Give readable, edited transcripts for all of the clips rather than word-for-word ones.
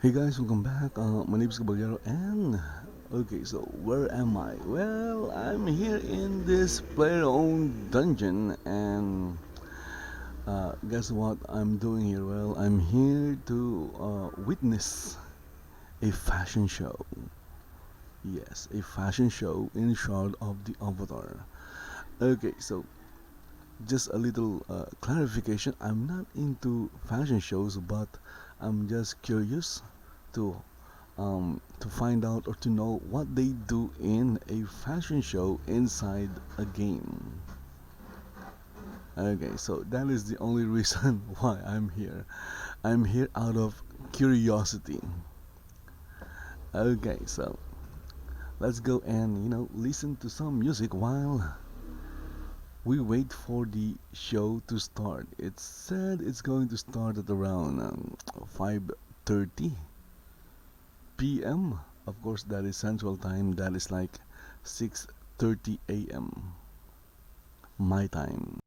Hey guys, welcome back. My name is Kabalyero, and okay, so where am I? Well, I'm here in this player-owned dungeon, and guess what I'm doing here? Well, I'm here to witness a fashion show. Yes, a fashion show in Shroud of the Avatar. Okay, so just a little clarification. I'm not into fashion shows, but I'm just curious to find out or to know what they do in a fashion show inside a game. Okay, so that is the only reason why I'm here. I'm here out of curiosity. Okay, so let's go and listen to some music while we wait for the show to start. It said it's going to start at around 5:30 p.m. Of course, that is Central Time. That is like 6:30 a.m. my time.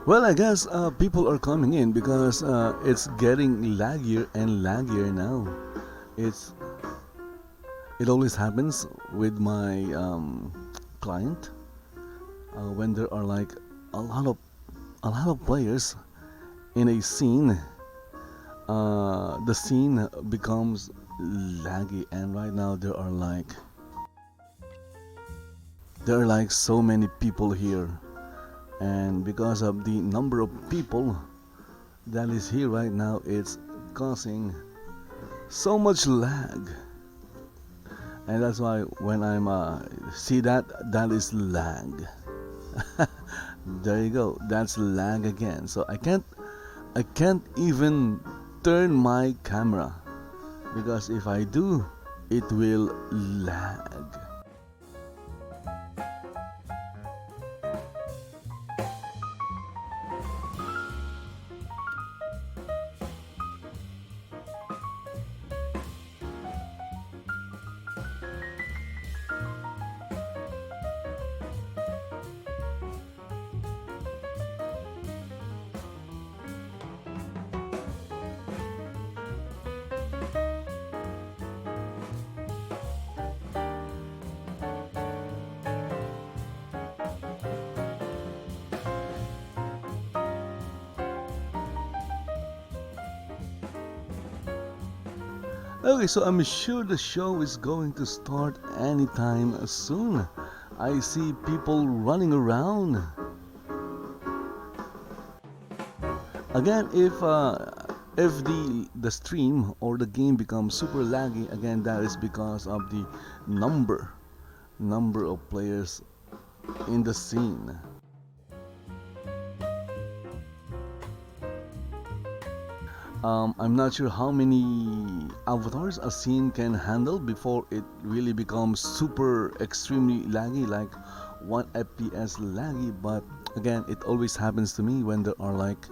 Well, I guess people are coming in because it's getting laggier and laggier now. It's it always happens with my client when there are like a lot of a lot of players in a scene. The scene becomes laggy, and right now there are like so many people here, and because of the number of people that is here right now, it's causing so much lag, and that's why when I'm see that is lag. There you go, that's lag again. So I can't even turn my camera because if I do, it will lag. Okay, so I'm sure the show is going to start anytime soon. I see people running around. Again, if the stream or the game becomes super laggy, again that is because of the number of players in the scene. I'm not sure how many avatars a scene can handle before it really becomes super extremely laggy, like 1 FPS laggy. But again, it always happens to me when there are like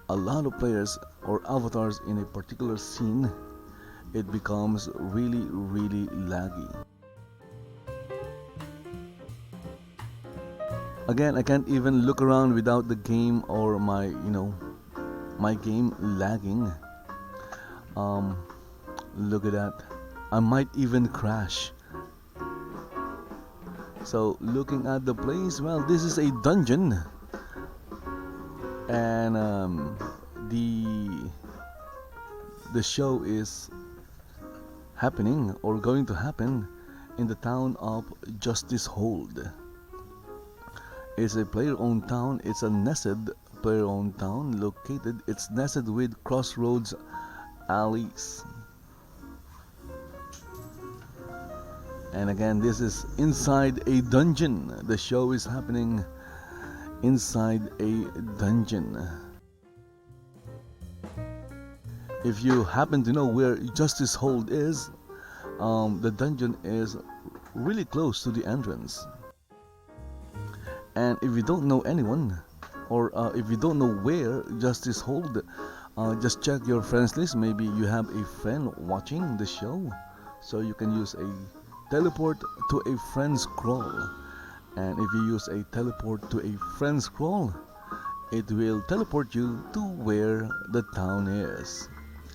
a lot of players or avatars in a particular scene. It becomes really, really laggy. Again, I can't even look around without the game or my game lagging. Um, Look at that. I might even crash. So looking at the place, well, this is a dungeon, and the show is happening or going to happen in the town of Justice Hold. It's a player-owned town. It's a nested player-owned town located. It's nested with Crossroads alleys. And again, this is inside a dungeon. The show is happening inside a dungeon. If you happen to know where Justice Hold is, the dungeon is really close to the entrance. And if you don't know anyone, or if you don't know where Justice Hold, just check your friends list. Maybe you have a friend watching the show, so you can use a teleport to a friend scroll. And if you use a teleport to a friend scroll, it will teleport you to where the town is.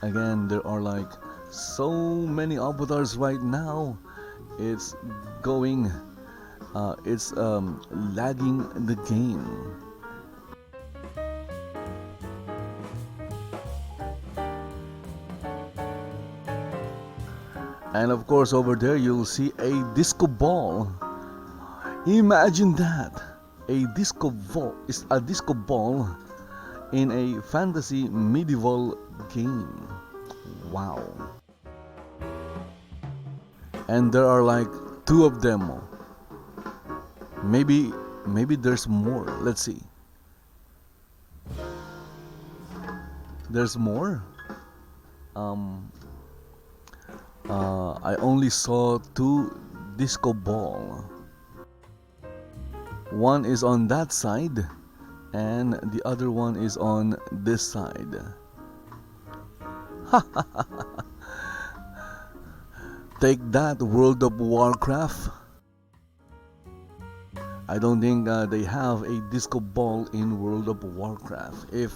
Again, there are like so many avatars right now. It's going, it's lagging the game. And of course, over there you'll see a disco ball. Imagine that! A disco ball is a disco ball in a fantasy medieval game. Wow. And there are like 2 of them. Maybe there's more. Let's see. There's more. I only saw 2 disco ball. One is on that side, and the other one is on this side. Take that, World of Warcraft. I don't think they have a disco ball in World of Warcraft. If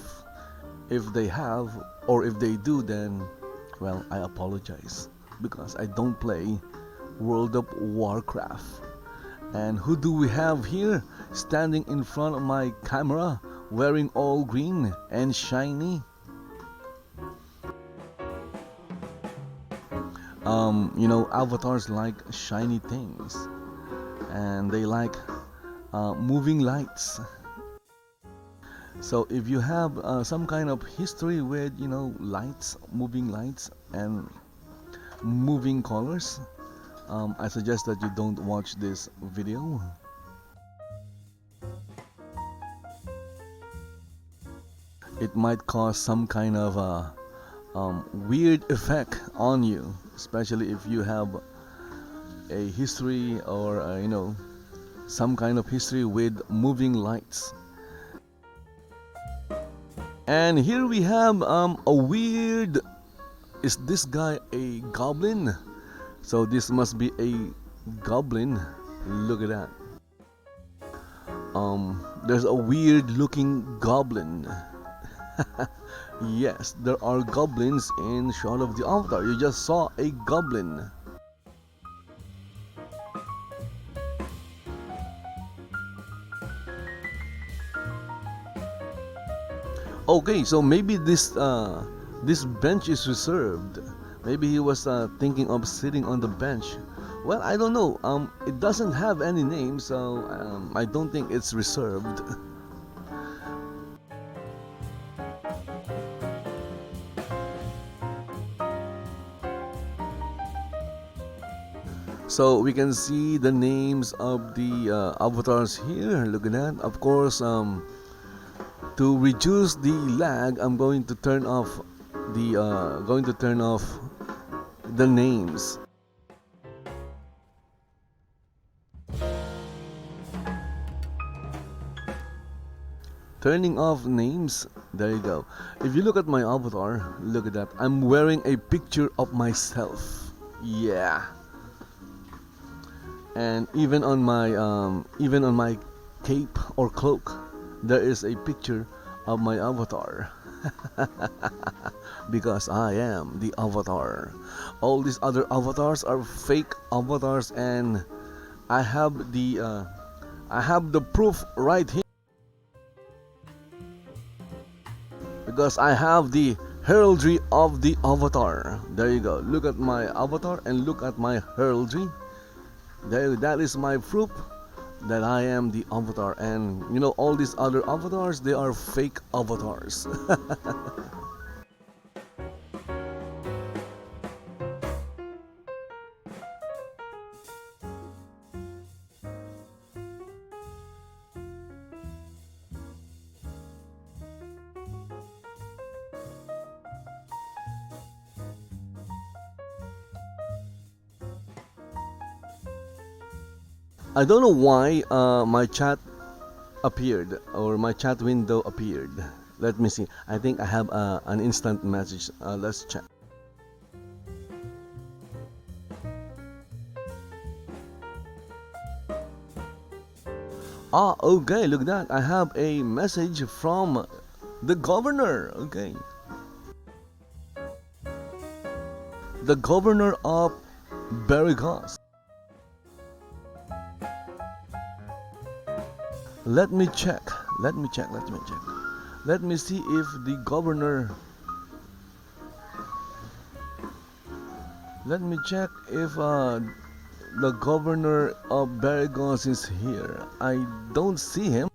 they have, or if they do, then well, I apologize, because I don't play World of Warcraft. And who do we have here standing in front of my camera wearing all green and shiny? You know, avatars like shiny things, and they like moving lights. So if you have some kind of history with, you know, lights, moving lights and moving colors, I suggest that you don't watch this video. It might cause some kind of weird effect on you, especially if you have a history, or you know, some kind of history with moving lights. And here we have a weird. Is this guy a goblin? So this must be a goblin. Look at that. There's a weird looking goblin. Yes, there are goblins in Shroud of the Avatar. You just saw a goblin. Okay, so maybe this bench is reserved. Maybe he was thinking of sitting on the bench. Well, I don't know. It doesn't have any name, so I don't think it's reserved. So we can see the names of the avatars here. Look at that. Of course, to reduce the lag, I'm going to turn off the names. Turning off names. There you go. If you look at my avatar, look at that. I'm wearing a picture of myself. Yeah. And even on my cape or cloak, there is a picture of my avatar. Because I am the avatar. All these other avatars are fake avatars, and I have the proof right here. Because I have the heraldry of the avatar. There you go. Look at my avatar and look at my heraldry. There, that is my proof that I am the avatar, and you know, all these other avatars, they are fake avatars. I don't know why my chat appeared, or my chat window appeared. Let me see. I think I have an instant message. Let's check. Ah, okay, look at that. I have a message from the governor. Okay. The governor of Barrigos. Let me check. Let me check. Let me check. Let me see if the governor. Let me check if the governor of Barrigos is here. I don't see him.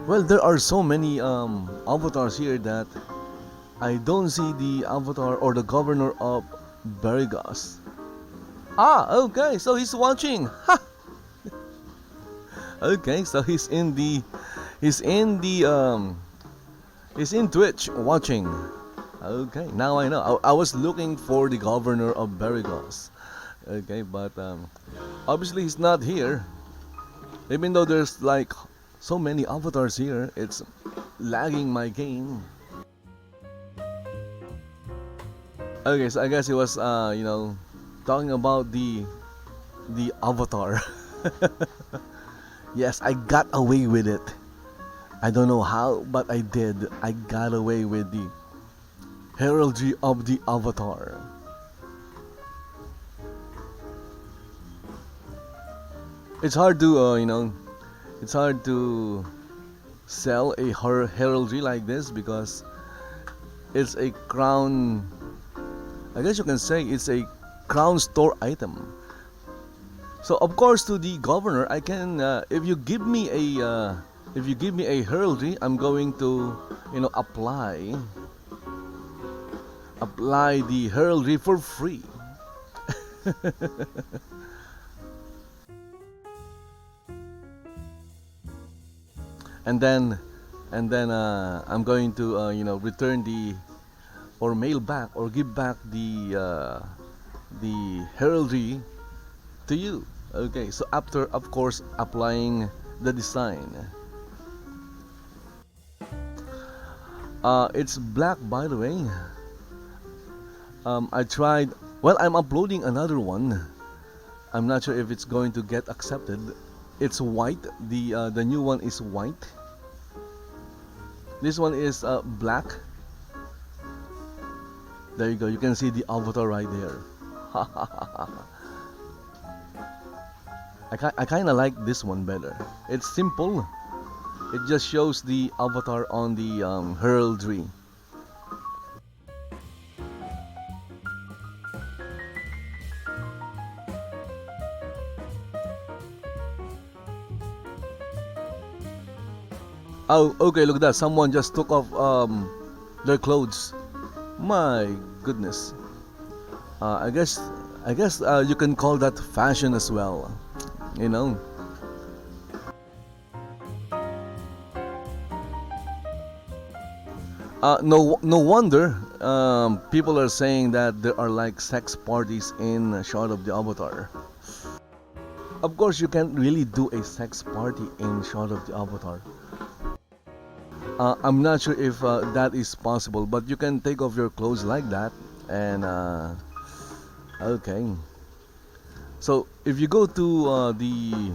Well, there are so many avatars here that I don't see the avatar or the governor of Barrigos. Ah, okay, so he's watching. Ha! Okay, so he's in Twitch watching. Okay, now I know. I was looking for the governor of Barrigos. Okay, but obviously he's not here. Even though there's like so many avatars here, it's lagging my game. Okay, so I guess he was talking about the avatar. Yes, I got away with it. I don't know how, but I did. I got away with the heraldry of the avatar. It's hard to it's hard to sell a heraldry like this because it's a crown. I guess you can say it's a crown store item. So of course, to the governor, I can if you give me a heraldry, I'm going to apply the heraldry for free. and then I'm going to return the or mail back or give back the heraldry to you. Okay, so after of course applying the design. It's black, by the way. I tried. Well, I'm uploading another one. I'm not sure if it's going to get accepted. It's white. The new one is white. This one is black. There you go. You can see the avatar right there. I kind of like this one better. It's simple. It just shows the avatar on the heraldry. Oh, okay, look at that. Someone just took off their clothes. My goodness. I guess you can call that fashion as well. You know. No wonder people are saying that there are like sex parties in Shroud of the Avatar. Of course, you can't really do a sex party in Shroud of the Avatar. I'm not sure if that is possible, but you can take off your clothes like that and okay. So if you go to the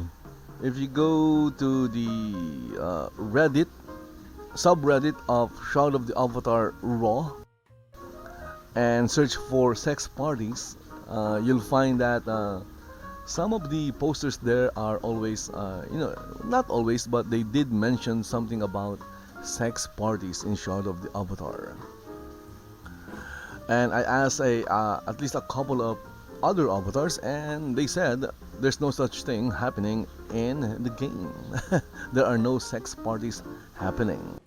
Reddit subreddit of Shroud of the Avatar Raw and search for sex parties, you'll find that some of the posters there are always, not always, but they did mention something about sex parties in Shroud of the Avatar. And I asked at least a couple of other avatars, and they said there's no such thing happening in the game. There are no sex parties happening.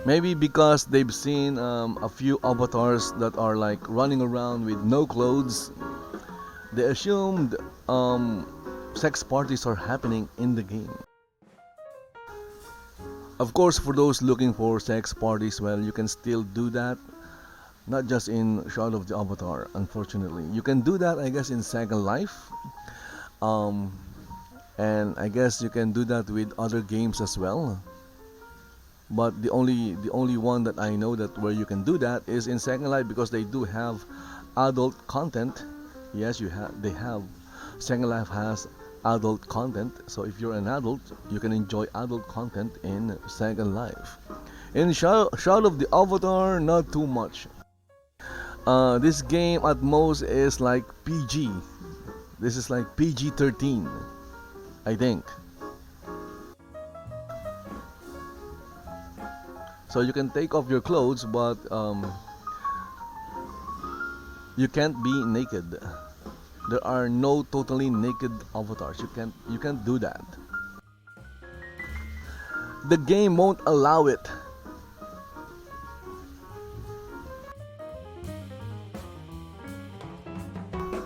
Maybe because they've seen a few avatars that are like running around with no clothes, they assumed sex parties are happening in the game. Of course, for those looking for sex parties, well, you can still do that. Not just in Shroud of the Avatar, unfortunately. You can do that, I guess, in Second Life. Um, and I guess you can do that with other games as well. But the only one that I know that where you can do that is in Second Life, because they do have adult content. Yes, they have. Second Life has adult content, so if you're an adult, you can enjoy adult content in Second Life. In Shroud of the Avatar, not too much. This game at most is like PG. This is like PG-13, I think. So you can take off your clothes, but you can't be naked. There are no totally naked avatars. You can't do that. The game won't allow it.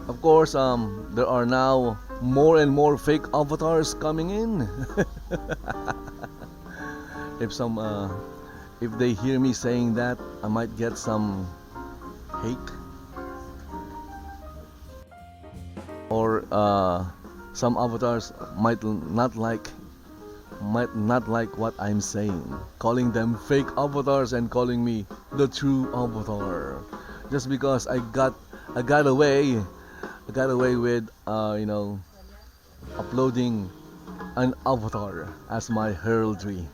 Of course, there are now more and more fake avatars coming in. if some, if they hear me saying that, I might get some hate, or some avatars might not like what I'm saying, calling them fake avatars and calling me the true avatar, just because I got away with uploading an avatar as my heraldry.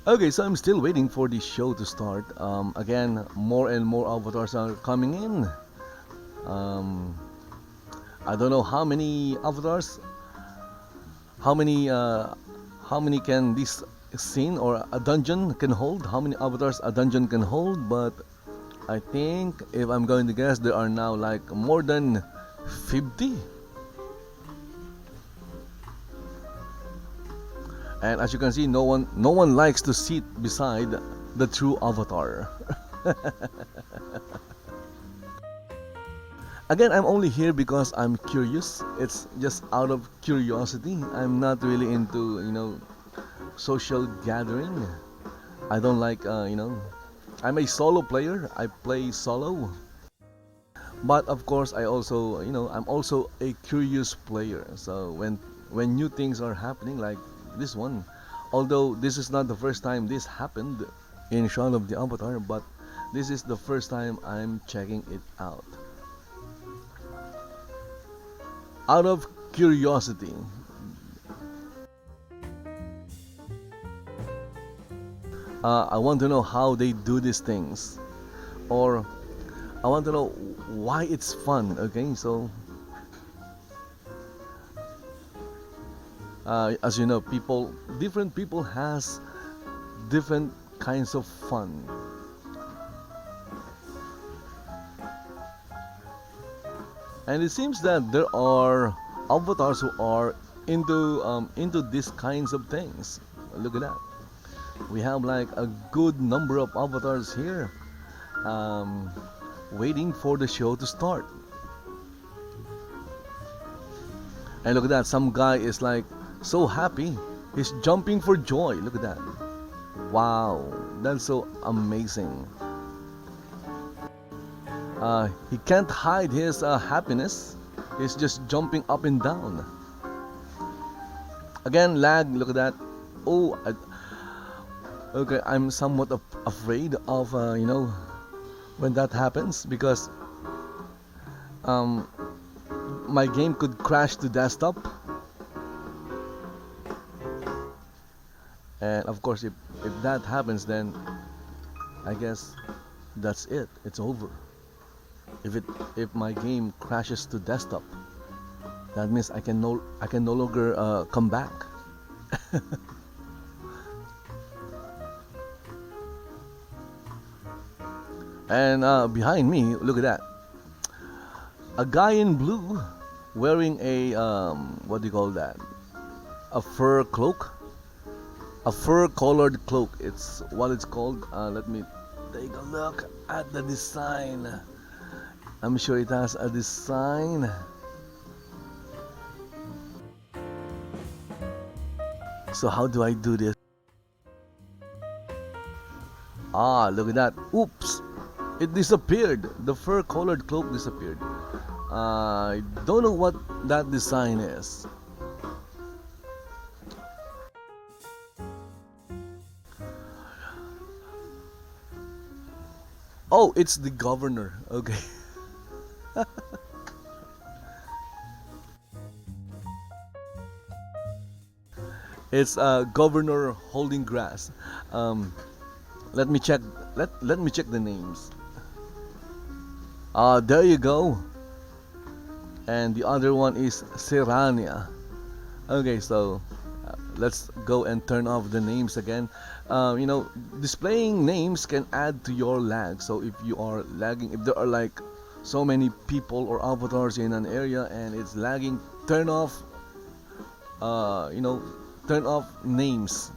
Okay, so I'm still waiting for the show to start. Again, more and more avatars are coming in. Um, I don't know how many avatars, how many can this scene or a dungeon can hold, how many avatars a dungeon can hold, but I think, if I'm going to guess, there are now like more than 50. And as you can see, no one likes to sit beside the true avatar. Again, I'm only here because I'm curious. It's just out of curiosity. I'm not really into, social gathering. I don't like, I'm a solo player. I play solo. But of course, I'm also a curious player. So when new things are happening, like this one, although this is not the first time this happened in Shaun of the Avatar, but this is the first time I'm checking it out. Out of curiosity. I want to know how they do these things, or I want to know why it's fun. Okay, so as you know, different people has different kinds of fun. And it seems that there are avatars who are into these kinds of things. Look at that. We have like a good number of avatars here, um, waiting for the show to start. And look at that. Some guy is like so happy. He's jumping for joy. Look at that. Wow, that's so amazing. He can't hide his happiness. He's just jumping up and down. Again, lag. Look at that. Oh, okay. I'm somewhat afraid of when that happens, because um, my game could crash to desktop. And of course, if that happens, then I guess that's it. It's over. If it if my game crashes to desktop, that means I can no longer come back. And behind me, look at that, a guy in blue wearing a what do you call that? A fur cloak, a fur colored cloak. It's what it's called. Let me take a look at the design. I'm sure it has a design. So how do I do this? Ah, look at that. Oops. It disappeared. The fur colored cloak disappeared. I don't know what that design is. Oh, it's the governor. Okay. It's a governor holding grass. Um, let me check. Let me check the names. There you go. And the other one is Serrania. Okay, so let's go and turn off the names again. Displaying names can add to your lag. So if you are lagging, if there are like so many people or avatars in an area and it's lagging, turn off. Uh, you know, turn off names.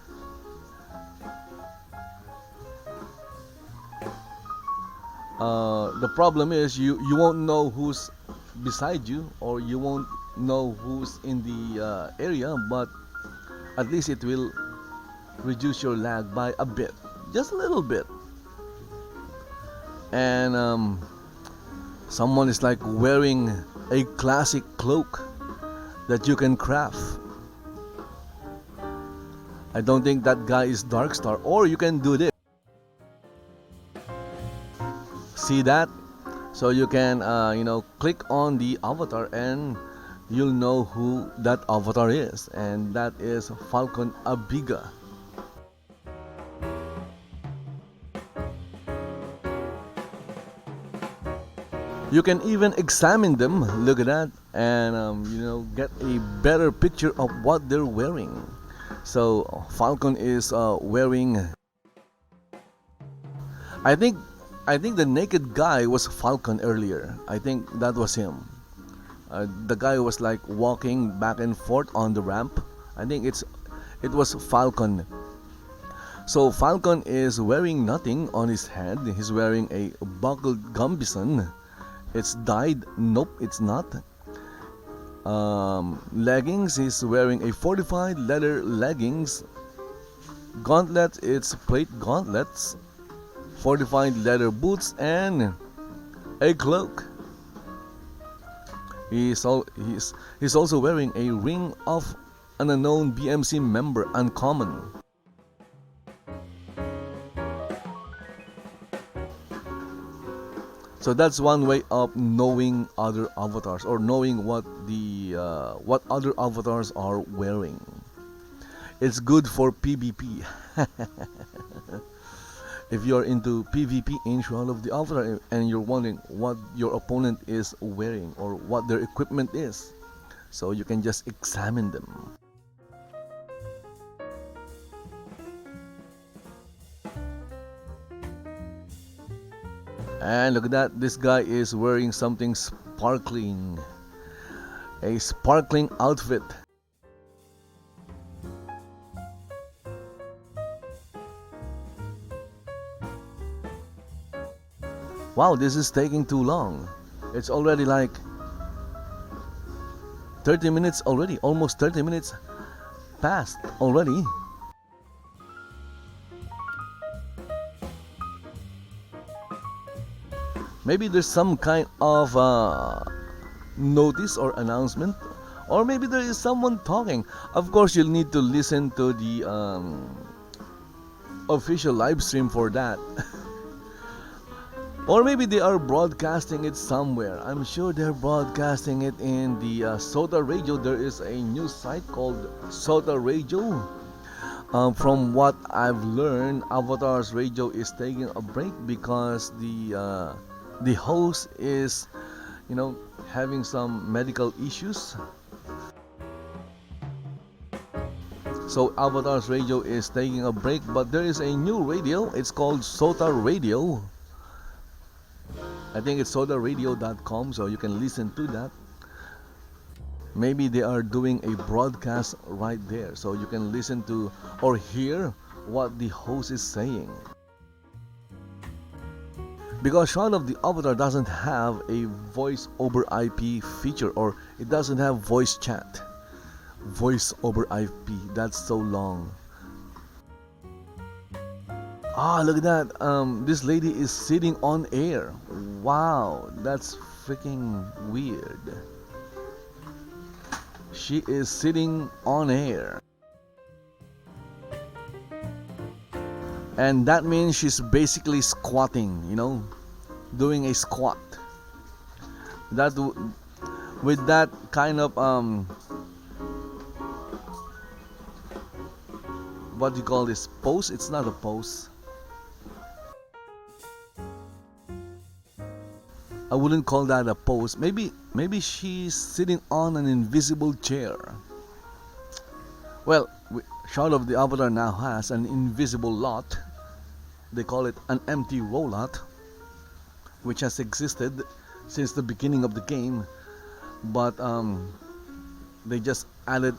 The problem is you won't know who's beside you, or you won't know who's in the area, but at least it will reduce your lag by a bit, just a little bit. And someone is like wearing a classic cloak that you can craft. I don't think that guy is Dark Star, or you can do this. See that? So you can click on the avatar and you'll know who that avatar is, and that is Falcon Abiga. You can even examine them, look at that, and get a better picture of what they're wearing. So Falcon is wearing, I think I think the naked guy was Falcon earlier. I think that was him. The guy was like walking back and forth on the ramp. I think it was Falcon. So Falcon is wearing nothing on his head. He's wearing a buckled gambison. It's dyed. Nope, it's not. Leggings. He's wearing a fortified leather leggings. Gauntlets. It's plate gauntlets. Fortified leather boots and a cloak. He's also wearing a ring of an unknown BMC member, uncommon. So that's one way of knowing other avatars, or knowing what other avatars are wearing. It's good for PvP. If you're into PvP in Shroud of the Avatar and you're wondering what your opponent is wearing or what their equipment is, so you can just examine them. And look at that, this guy is wearing something sparkling. A sparkling outfit. Wow, this is taking too long. It's already like 30 minutes already. Almost 30 minutes passed already. Maybe there's some kind of notice or announcement, or maybe there is someone talking. Of course, you'll need to listen to the official live stream for that. Or maybe they are broadcasting it somewhere. I'm sure they're broadcasting it in the Sota Radio. There is a news site called Sota Radio. From what I've learned, Avatar's Radio is taking a break because the host is, having some medical issues. So Avatar's radio is taking a break, but there is a new radio. It's called Sota Radio. I think it's sotaradio.com, so you can listen to that. Maybe they are doing a broadcast right there, so you can listen to or hear what the host is saying. Because Shroud of the Avatar doesn't have a voice over IP feature, or it doesn't have voice chat. Voice over IP, that's so long. Look at that. This lady is sitting on air. Wow, that's freaking weird. She is sitting on air. And that means she's basically squatting, doing a squat. That with that kind of what do you call this, pose? It's not a pose. I wouldn't call that a pose. Maybe she's sitting on an invisible chair. Well, Shroud of the Avatar now has an invisible lot. They call it an empty row lot, which has existed since the beginning of the game. But they just added,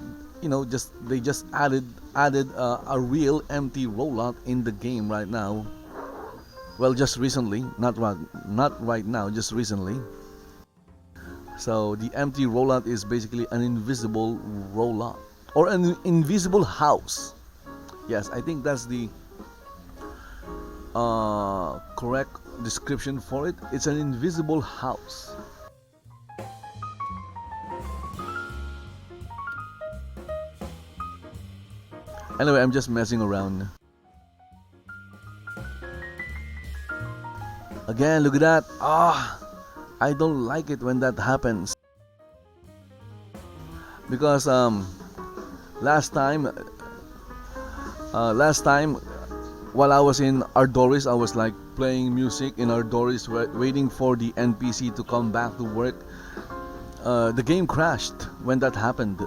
added a real empty row lot in the game right now. Well, just recently, not right now, just recently. So the empty row lot is basically an invisible row lot, or an invisible house. Yes, I think that's the correct description for it. It's an invisible house. Anyway, I'm just messing around. Again, look at that. I don't like it when that happens. Because last time while I was in Ardoris, I was like playing music in Ardoris, waiting for the NPC to come back to work. The game crashed when that happened.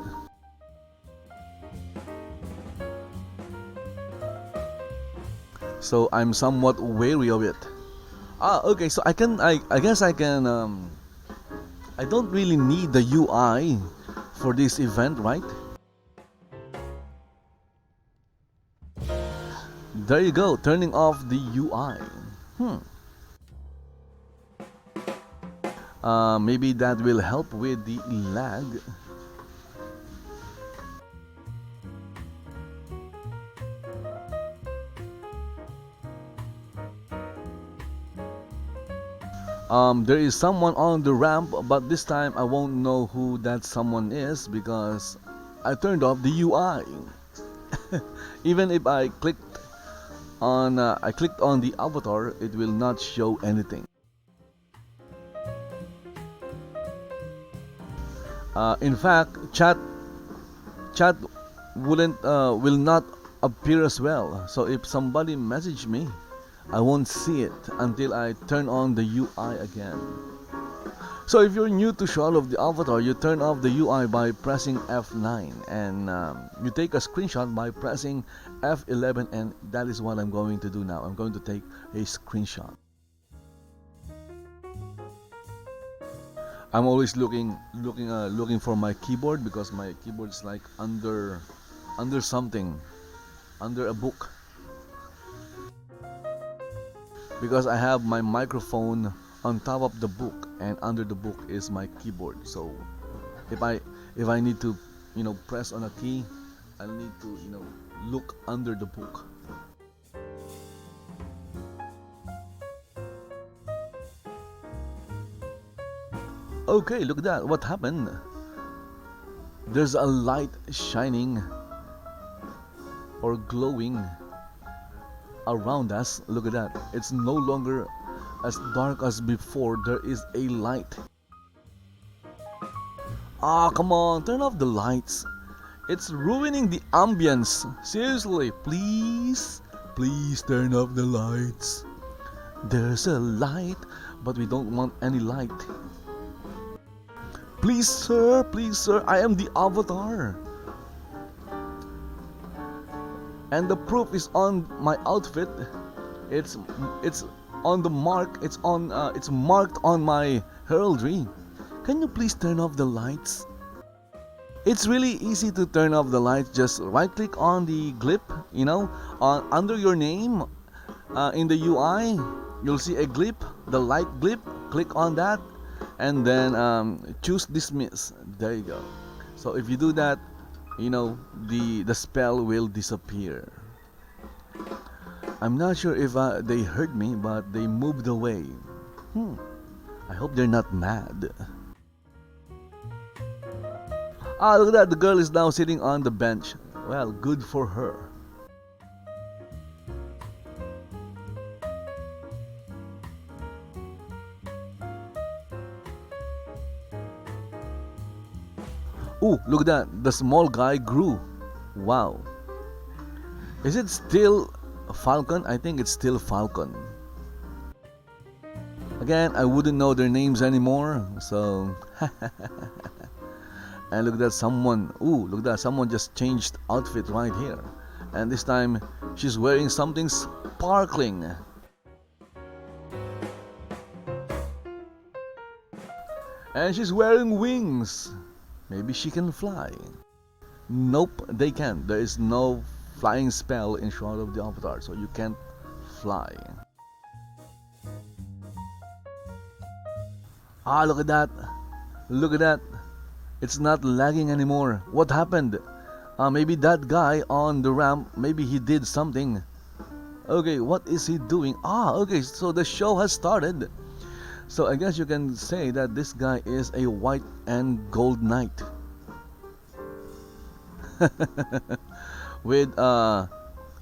So I'm somewhat wary of it. Okay, so I guess I can I don't really need the UI for this event, right? There you go, turning off the UI. Maybe that will help with the lag. There is someone on the ramp, but this time I won't know who that someone is because I turned off the UI. Even if I clicked on the avatar, it will not show anything. In fact, chat will not appear as well. So if somebody messaged me, I won't see it until I turn on the UI again. So if you're new to Shroud of the Avatar, you turn off the UI by pressing F9, and you take a screenshot by pressing F11, and that is what I'm going to do now. I'm going to take a screenshot. I'm always looking for my keyboard because my keyboard is like under something, under a book. Because I have my microphone on top of the book, and under the book is my keyboard. So if I need to press on a key, I need to look under the book. Okay, look at that. What happened? There's a light shining or glowing around us. Look at that. It's no longer as dark as before. There is a light. Come on, turn off the lights. It's ruining the ambience. Seriously, please turn off the lights. There's a light but we don't want any light. Please sir, I am the avatar. And the proof is on my outfit. It's on the mark. It's marked on my heraldry. Can you please turn off the lights? It's really easy to turn off the lights. Just right click on the glip, under your name, in the UI, you'll see a glip, the light glip. Click on that, and then choose dismiss. There you go. So if you do that, the spell will disappear. I'm not sure if they heard me, but they moved away. I hope they're not mad. Look at that, the girl is now sitting on the bench. Well, good for her. Ooh, look at that, the small guy grew. Wow. Is it still Falcon? I think it's still Falcon. Again, I wouldn't know their names anymore, so... And look at that, someone just changed outfit right here. And this time, she's wearing something sparkling. And she's wearing wings. Maybe she can fly. Nope, they can't. There is no flying spell in Shroud of the Avatar, so you can't fly. Look at that. Look at that. It's not lagging anymore. What happened? Maybe that guy on the ramp, maybe he did something. Okay, what is he doing? Okay, so the show has started. So I guess you can say that this guy is a white and gold knight. With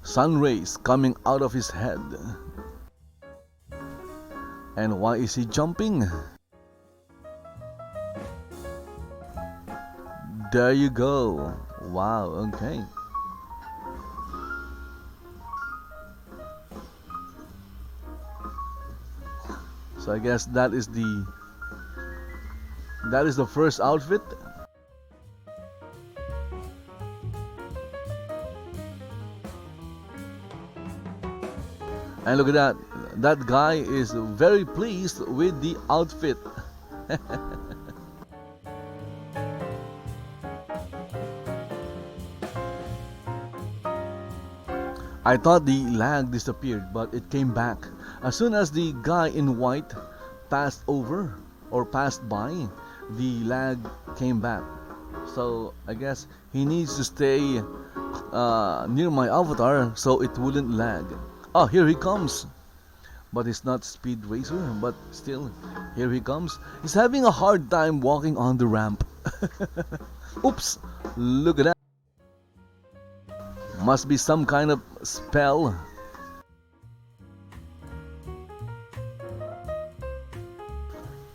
sun rays coming out of his head. And why is he jumping? There you go. Wow, okay. So I guess that is the first outfit. And look at that. That guy is very pleased with the outfit. I thought the lag disappeared, but it came back. As soon as the guy in white passed over or passed by, the lag came back. So I guess he needs to stay near my avatar so it wouldn't lag. Here he comes. But it's not Speed Racer, but still, here he comes. He's having a hard time walking on the ramp. Oops, look at that. Must be some kind of spell.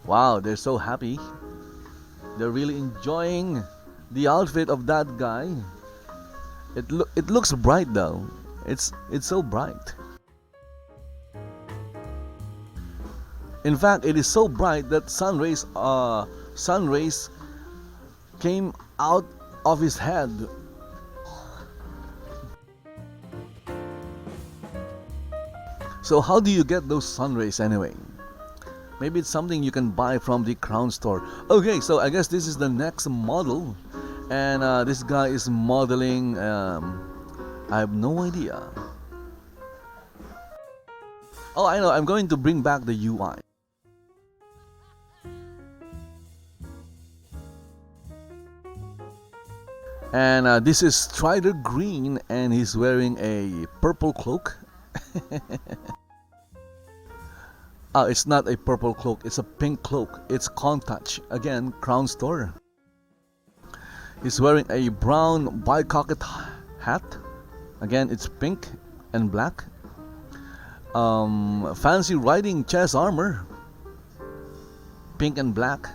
Wow, they're so happy. They're really enjoying the outfit of that guy. It looks bright though. It's so bright. In fact, it is so bright that sun rays came out of his head. So how do you get those sun rays anyway? Maybe it's something you can buy from the crown store. Okay, so I guess this is the next model. And this guy is modeling, I have no idea. Oh, I know, I'm going to bring back the UI. And this is Strider Green, and he's wearing a purple cloak. It's not a purple cloak, it's a pink cloak. It's Contouch, again, Crown Store. He's wearing a brown bicocket hat. Again, it's pink and black. Fancy riding chest armor, pink and black.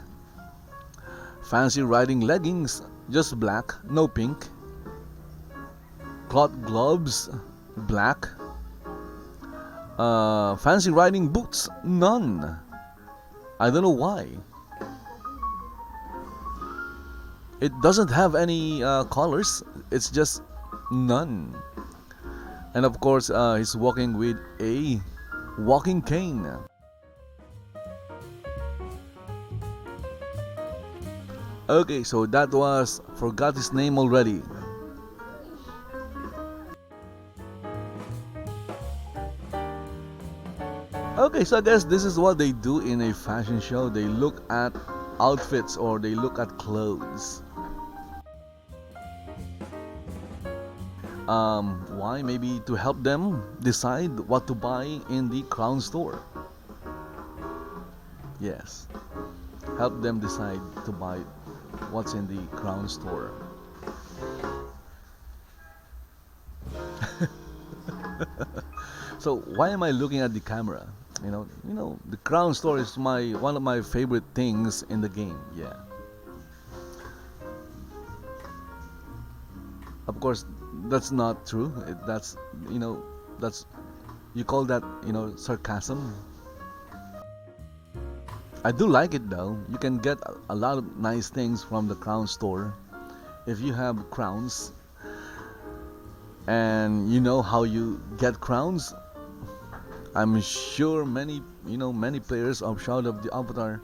Fancy riding leggings, just black, no pink. Cloth gloves, black. Fancy riding boots, none. I don't know why. It doesn't have any colors. It's just none. And of course, he's walking with a walking cane. Okay, so that was forgot his name already. Okay, so I guess this is what they do in a fashion show. They look at outfits or they look at clothes. Why? Maybe to help them decide what to buy in the crown store. Yes, help them decide to buy what's in the crown store. So why am I looking at the camera? The crown store is one of my favorite things in the game. Yeah. Of course, that's not true. That's you call that sarcasm. I do like it though. You can get a lot of nice things from the crown store if you have crowns, and you know how you get crowns. I'm sure many players of Shroud of the Avatar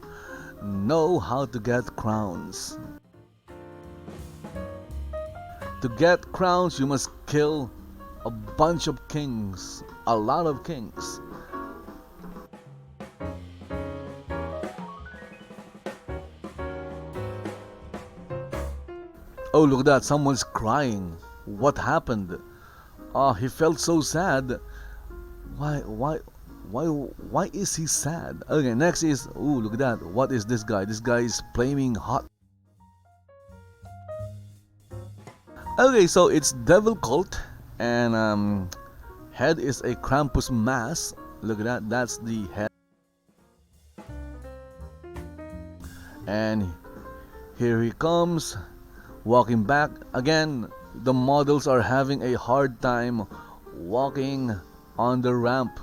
know how to get crowns. To get crowns, you must kill a bunch of kings, a lot of kings. Oh, look at that, someone's crying. What happened? Oh, he felt so sad. Why is he sad? Okay, next is, ooh, look at that. What is this guy? This guy is flaming hot. Okay, so it's Devil Cult, and head is a Krampus mask. Look at that, that's the head. And here he comes, walking back. Again, the models are having a hard time walking on the ramp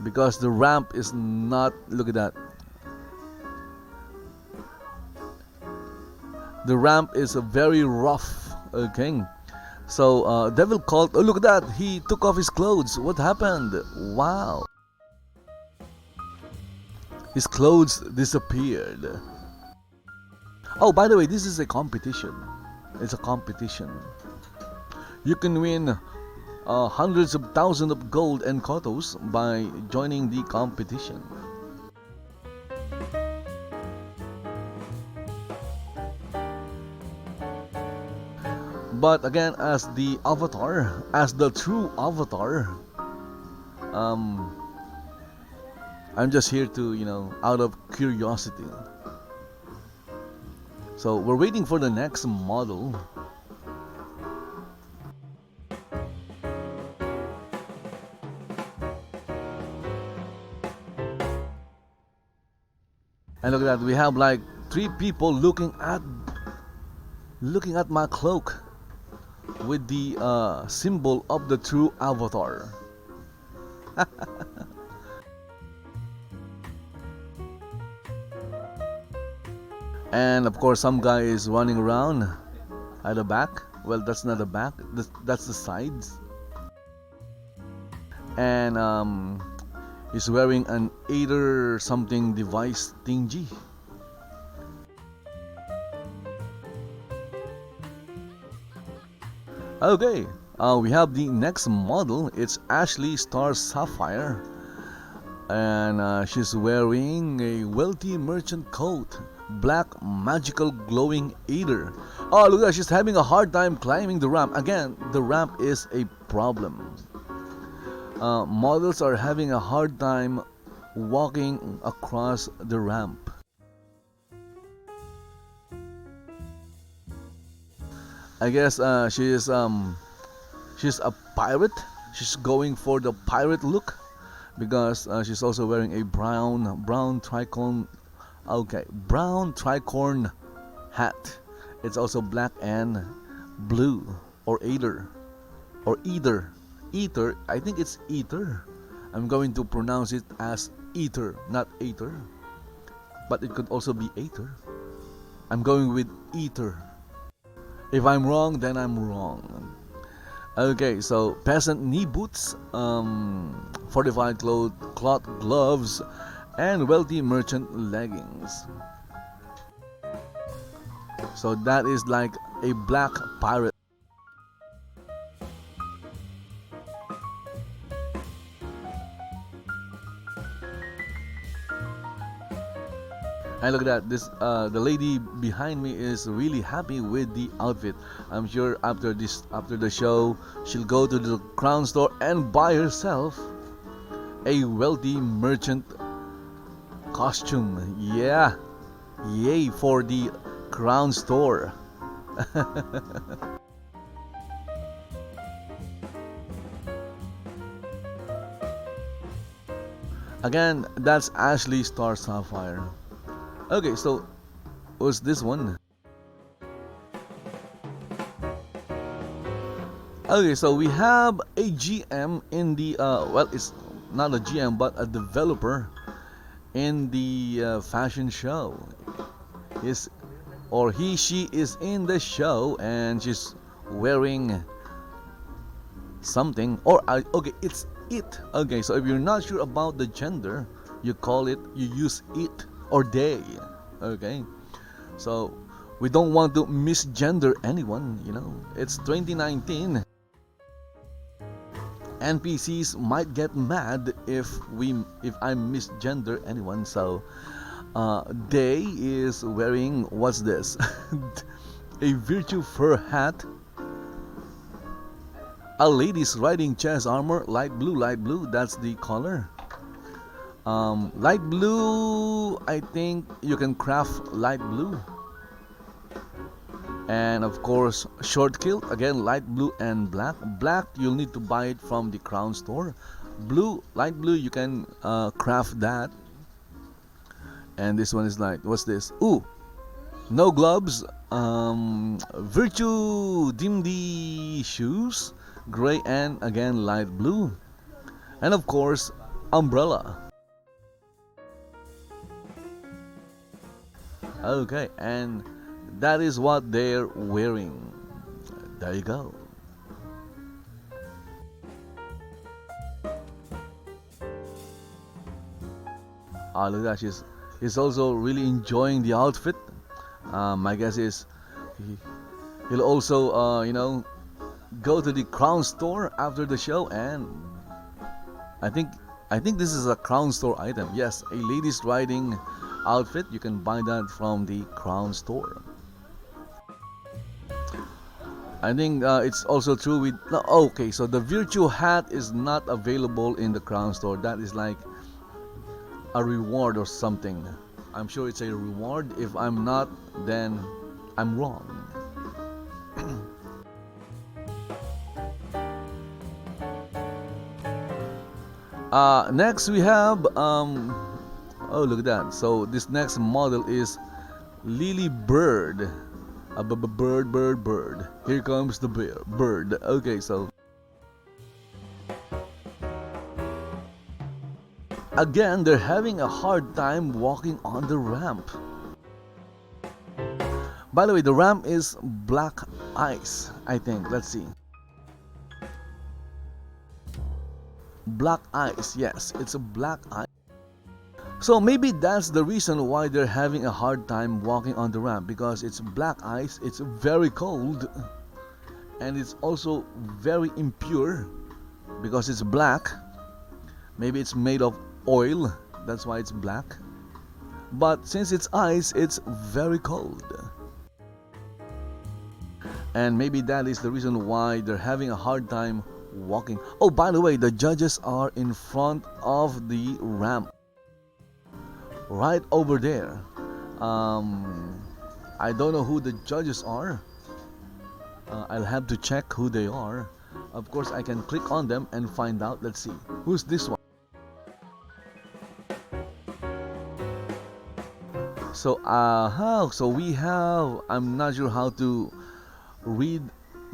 because the ramp is not, look at that, the ramp is very rough. Okay, so Devil Cult, oh look at that, he took off his clothes. What happened? Wow, his clothes disappeared. Oh, by the way, this is a competition. It's a competition. You can win hundreds of thousands of gold and kotos by joining the competition. But again, as the avatar, as the true avatar, I'm just here to, out of curiosity. So we're waiting for the next model. And look at that, we have like 3 people looking at my cloak with the symbol of the true avatar. And of course, some guy is running around at the back. Well, that's not the back, that's the sides. And he's wearing an Aether something device thingy. Okay, we have the next model. It's Ashley Starr Sapphire, and she's wearing a wealthy merchant coat, black magical glowing Aether. Oh, look at that, she's having a hard time climbing the ramp. Again, the ramp is a problem. Models are having a hard time walking across the ramp. I guess she's a pirate. She's going for the pirate look because she's also wearing a brown tricorn. Okay, brown tricorn hat. It's also black and blue or Aether or either. Ether, I think it's Ether. I'm going to pronounce it as Ether, not Aether, but it could also be Aether. I'm going with Ether. If I'm wrong, then I'm wrong. Okay, so peasant knee boots, fortified cloth gloves, and wealthy merchant leggings. So that is like a black pirate. And look at that, this the lady behind me is really happy with the outfit. I'm sure after the show, she'll go to the crown store and buy herself a wealthy merchant costume. Yeah, yay for the crown store. Again, that's Ashley Starr Sapphire. Okay, so what's this one? Okay, so we have a GM in the well, it's not a GM but a developer in the fashion show. Is or she is in the show and she's wearing something. Or okay, it's it. Okay, so if you're not sure about the gender, you use it or they. Okay, so we don't want to misgender anyone, it's 2019. NPCs might get mad if I misgender anyone. So they is wearing, what's this? A virtue fur hat, a lady's riding chest armor, light blue, that's the color. Light blue, I think you can craft light blue. And of course, short kilt, again light blue and black. Black, you'll need to buy it from the crown store. Blue, light blue, you can craft that. And this one is like, what's this? Ooh, no gloves. Virtue dimdi shoes, gray and again light blue. And of course, umbrella. Okay, and that is what they're wearing. There you go. Look at that, he's also really enjoying the outfit. My guess is he'll also go to the crown store after the show, and I think this is a crown store item. Yes, a ladies riding outfit, you can buy that from the crown store. I think it's also true with okay, so the virtue hat is not available in the crown store. That is like a reward or something. I'm sure it's a reward. If I'm not, then I'm wrong. Next we have oh, look at that. So this next model is Lily Bird. Bird. Here comes the bird. Okay, so again, they're having a hard time walking on the ramp. By the way, the ramp is black ice, I think. Let's see. Black ice, yes, it's a black ice. So maybe that's the reason why they're having a hard time walking on the ramp, because it's black ice, it's very cold, and it's also very impure because it's black. Maybe it's made of oil, that's why it's black. But since it's ice, it's very cold. And maybe that is the reason why they're having a hard time walking. Oh, by the way, the judges are in front of the ramp, right over there. I don't know who the judges are. I'll have to check who they are. Of course, I can click on them and find out. Let's see. Who's this one? So, so we have, I'm not sure how to read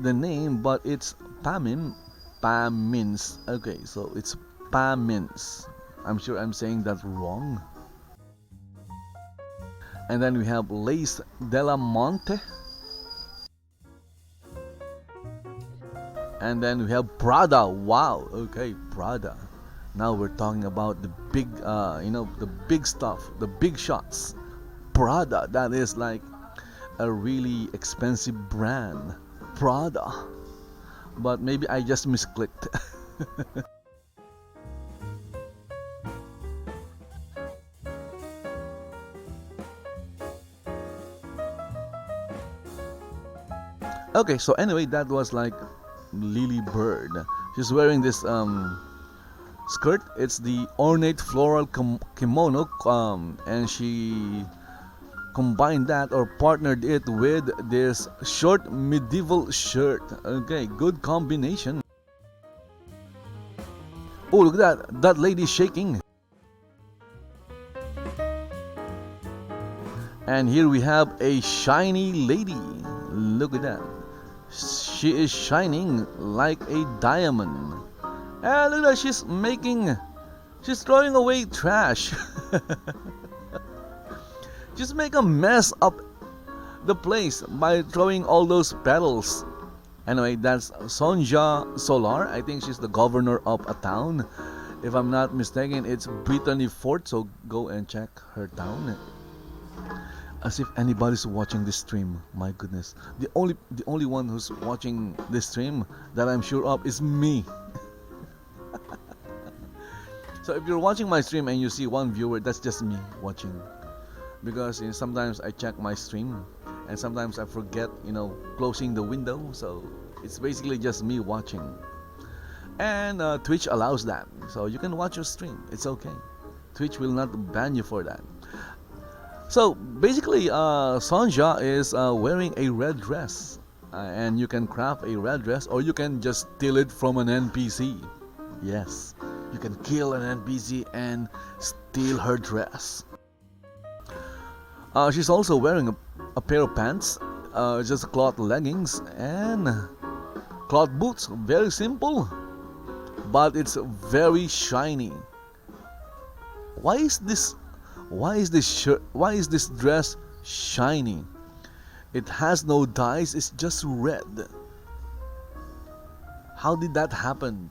the name, but it's Pamins. Okay, so it's peppermints. I'm sure I'm saying that wrong. And then we have Lace Della Monte. And then we have Prada. Wow, okay, Prada. Now we're talking about the big, the big stuff, the big shots. Prada, that is like a really expensive brand. Prada. But maybe I just misclicked. Okay, so anyway, that was like Lily Bird. She's wearing this skirt. It's the ornate floral kimono, and she combined that or partnered it with this short medieval shirt. Okay, good combination. Oh, look at that. That lady's shaking. And here we have a shiny lady. Look at that. She is shining like a diamond. And look at that, she's throwing away trash. Just make a mess of the place by throwing all those petals. Anyway, that's Sonja Solar. I think she's the governor of a town. If I'm not mistaken, it's Brittany Fort, so go and check her town. As if anybody's watching this stream. My goodness. The only one who's watching this stream that I'm sure of is me. So if you're watching my stream and you see one viewer, that's just me watching. Because sometimes I check my stream and sometimes I forget, closing the window. So it's basically just me watching. And Twitch allows that. So you can watch your stream. It's okay. Twitch will not ban you for that. So basically, Sonja is wearing a red dress, and you can craft a red dress, or you can just steal it from an NPC. Yes, you can kill an NPC and steal her dress. She's also wearing a pair of pants, just cloth leggings and cloth boots. Very simple, but it's very shiny. Why is this dress shiny? It has no dyes, it's just red. How did that happen?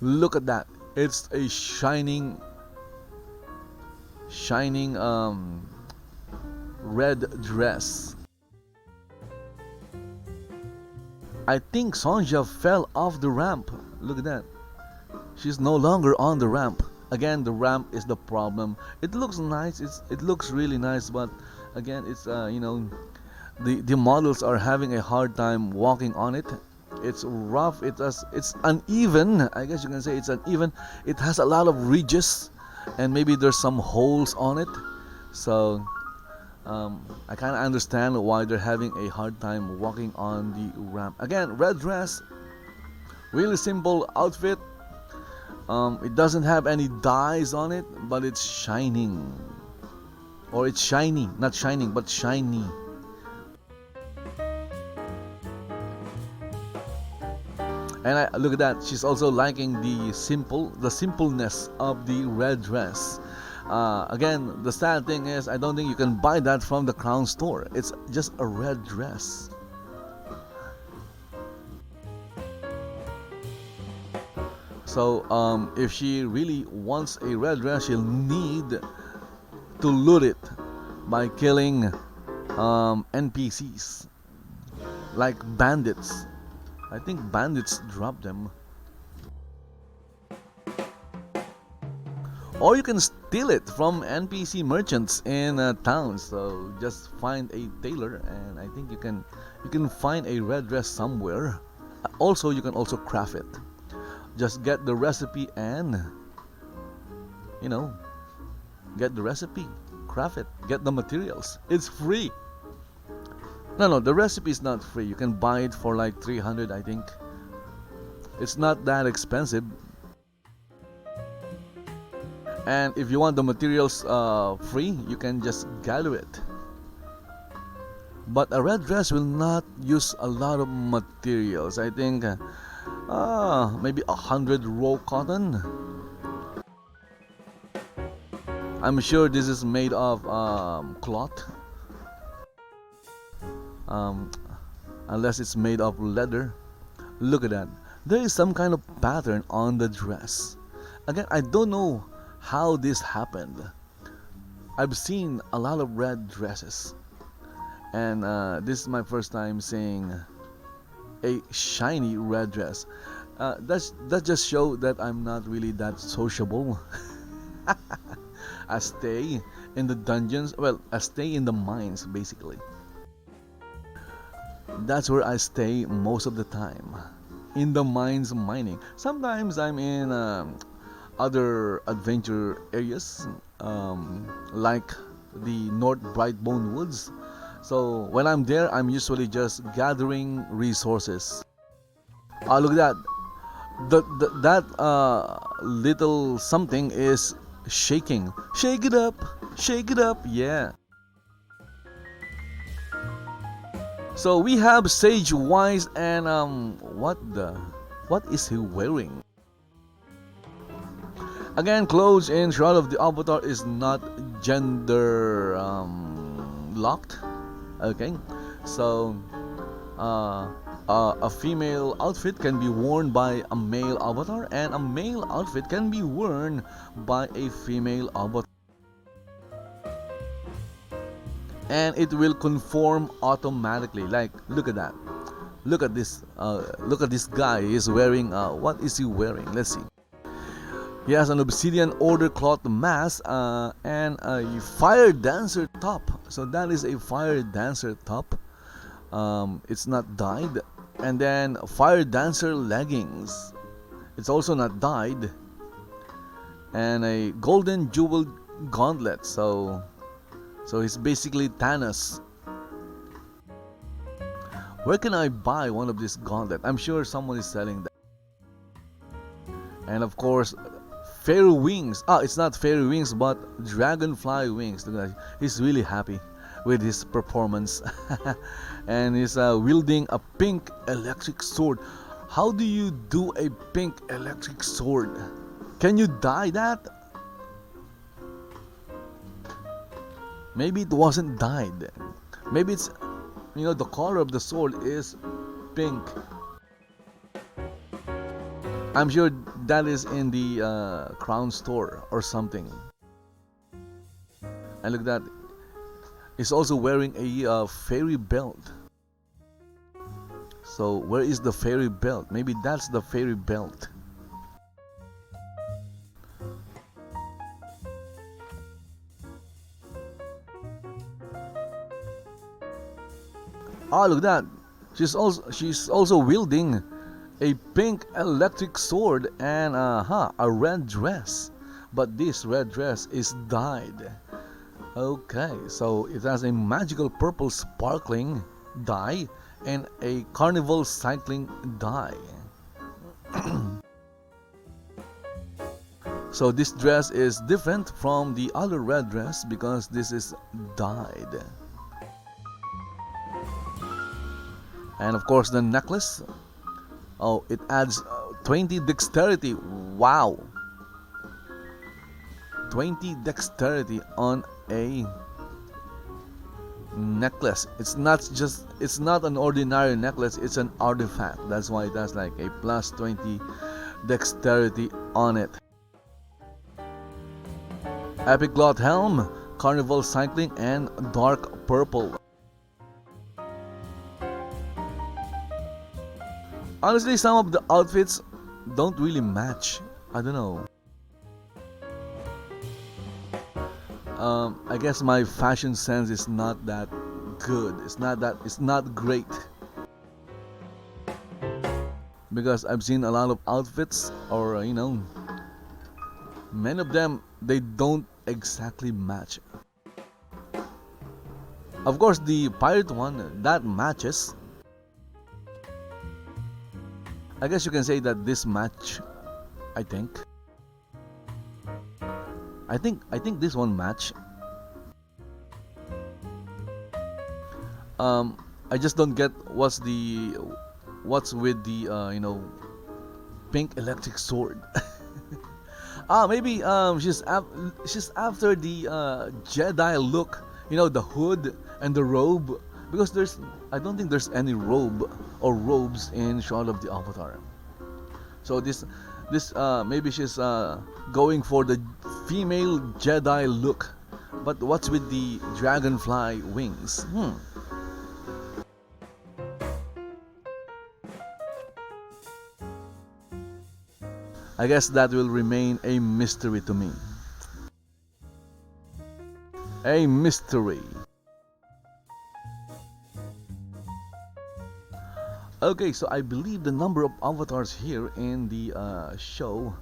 Look at that. It's a shining red dress. I think Sonja fell off the ramp. Look at that. She's no longer on the ramp. Again, the ramp is the problem. It looks nice. It looks really nice, but again, it's the models are having a hard time walking on it. It's rough. It's uneven. I guess you can say it's uneven. It has a lot of ridges, and maybe there's some holes on it. So I kind of understand why they're having a hard time walking on the ramp. Again, red dress, really simple outfit. It doesn't have any dyes on it, but it's shining. Or it's shiny, not shining, but shiny. And look at that, she's also liking the simpleness of the red dress. Again, the sad thing is, I don't think you can buy that from the Crown store. It's just a red dress. So if she really wants a red dress, she'll need to loot it by killing NPCs like bandits. I think bandits drop them. Or you can steal it from NPC merchants in town. So just find a tailor, and I think you can find a red dress somewhere. Also, you can also craft it. Just get the recipe and get the recipe, craft it, get the materials. It's free. No, the recipe is not free. You can buy it for like 300, I think. It's not that expensive. And if you want the materials free, you can just gather it. But a red dress will not use a lot of materials. I think maybe 100 raw cotton. I'm sure this is made of cloth, um, unless it's made of leather. Look at that. There is some kind of pattern on the dress. Again, I don't know how this happened. I've seen a lot of red dresses, and this is my first time seeing a shiny red dress. That just show that I'm not really that sociable. I stay in the dungeons. Well, I stay in the mines basically. That's where I stay most of the time. In the mines mining. Sometimes I'm in other adventure areas, like the North Brightbone Woods. So when I'm there, I'm usually just gathering resources. Look at that. That little something is shaking. Shake it up. Shake it up. Yeah. So we have Sage Wise and what is he wearing? Again, clothes in Shroud of the Avatar is not gender locked. Okay, so a female outfit can be worn by a male avatar, and a male outfit can be worn by a female avatar. And it will conform automatically. Like, look at that. Look at this. Look at this guy. He's wearing. What is he wearing? Let's see. He has an obsidian order cloth mask and a fire dancer top. So that is a fire dancer top. It's not dyed. And then fire dancer leggings. It's also not dyed. And a golden jeweled gauntlet. So it's basically Thanos. Where can I buy one of these gauntlet? I'm sure someone is selling that. And of course, fairy wings. It's not fairy wings, but dragonfly wings. Look at that. He's really happy with his performance. And he's wielding a pink electric sword. How do you do a pink electric sword? Can you dye that? Maybe it wasn't dyed. Maybe it's, the color of the sword is pink. I'm sure that is in the crown store or something. And look at that. He's also wearing a fairy belt. So where is the fairy belt? Maybe that's the fairy belt. Look at that. She's also wielding a pink electric sword and a red dress. But this red dress is dyed. Okay, so it has a magical purple sparkling dye and a carnival cycling dye. So this dress is different from the other red dress because this is dyed. And of course the necklace. It adds 20 dexterity. Wow. 20 dexterity on a necklace. It's not an ordinary necklace, it's an artifact. That's why it has like a plus 20 dexterity on it. Epic cloth helm, carnival cycling, and dark purple. Honestly, some of the outfits don't really match. I don't know. I guess my fashion sense is not that good. It's not great. Because I've seen a lot of outfits, or many of them, they don't exactly match. Of course, the pirate one, that matches. I guess you can say that this match, I think this one match. I just don't get what's with the pink electric sword. Maybe she's after the Jedi look, the hood and the robe, because I don't think there's any robe or robes in Shroud of the Avatar. So this maybe she's going for the female Jedi look, but what's with the dragonfly wings? I guess that will remain a mystery to me. A mystery. Okay, so I believe the number of avatars here in the show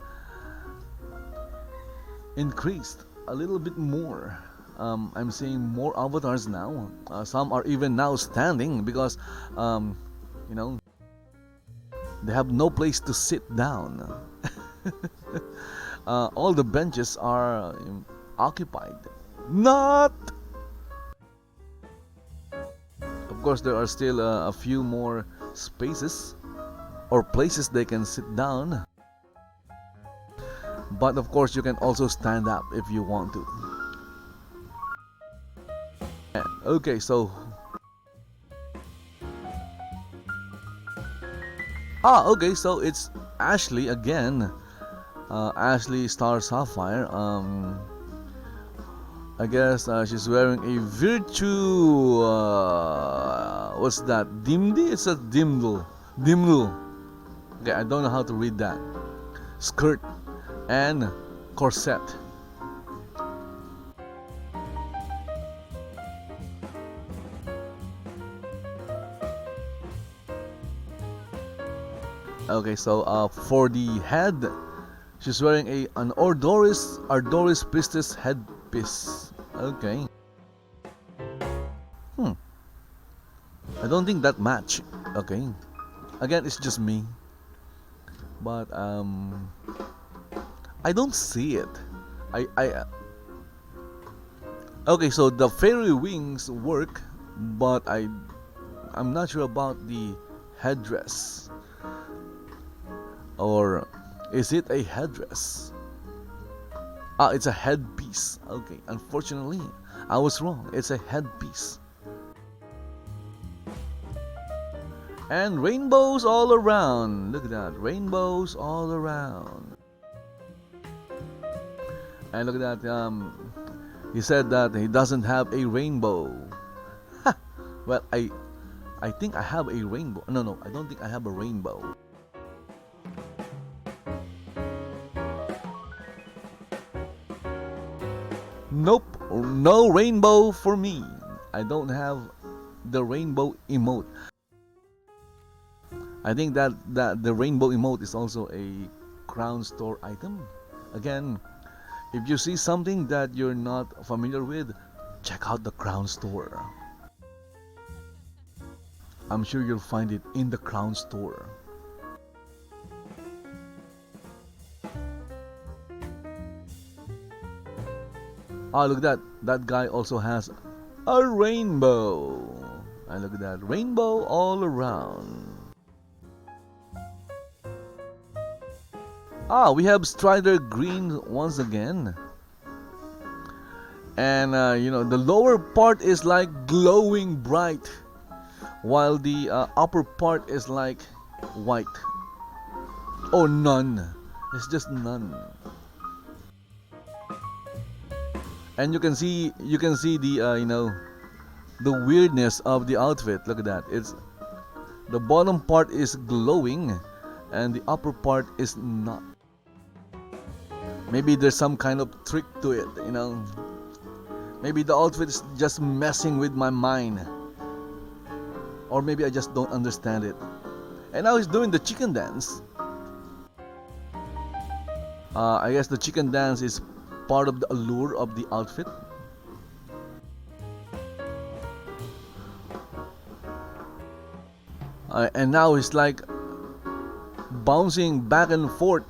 increased a little bit more. I'm seeing more avatars now. Some are even now standing because, they have no place to sit down. All the benches are occupied. Not! Of course, there are still a few more spaces or places they can sit down. But of course, you can also stand up if you want to. Okay, so okay, so it's Ashley again. Ashley Starr Sapphire. I guess she's wearing a Virtue. What's that? Dimdi? It's a Dimdle. Dimdle. Okay, I don't know how to read that. Skirt and corset. Okay, so for the head, she's wearing an Ardoris priestess headpiece. Okay. I don't think that match. Okay. Again, it's just me. But I don't see it. Okay, so the fairy wings work, but I'm not sure about the headdress. Or is it a headdress? It's a headpiece. Okay, unfortunately, I was wrong. It's a headpiece. And rainbows all around. Look at that. Rainbows all around. And look at that. He said that he doesn't have a rainbow. Well, I think I have a rainbow. No, I don't think I have a rainbow. Nope, no rainbow for me. I don't have the rainbow emote. I think that the rainbow emote is also a Crown Store item. Again, if you see something that you're not familiar with, check out the Crown Store. I'm sure you'll find it in the Crown Store. Look at that. That guy also has a rainbow. And look at that. Rainbow all around. We have Strider Green once again. And, the lower part is like glowing bright, while the upper part is like white. Oh, none. It's just none. And you can see the the weirdness of the outfit. Look at that. It's the bottom part is glowing and the upper part is not. Maybe there's some kind of trick to it, Maybe the outfit is just messing with my mind. Or maybe I just don't understand it. And now he's doing the chicken dance. I guess the chicken dance is part of the allure of the outfit. And now he's like bouncing back and forth.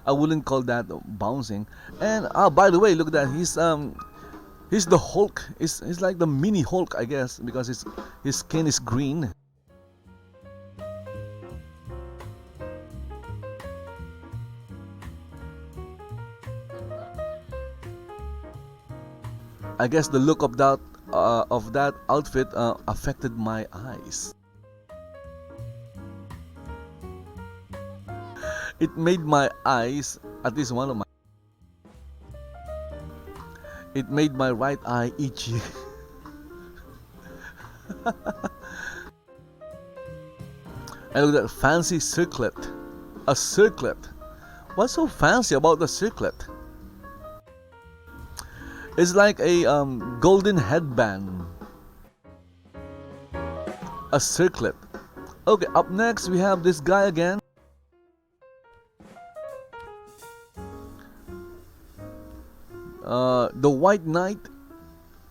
I wouldn't call that bouncing. And by the way, look at that. He's the Hulk. He's like the mini Hulk, I guess, because his skin is green. I guess the look of that outfit affected my eyes. It made my eyes, at least one of my, it made my right eye itchy. And look at that fancy circlet. A circlet. What's so fancy about the circlet? It's like a golden headband. A circlet. Okay, up next we have this guy again. The white knight.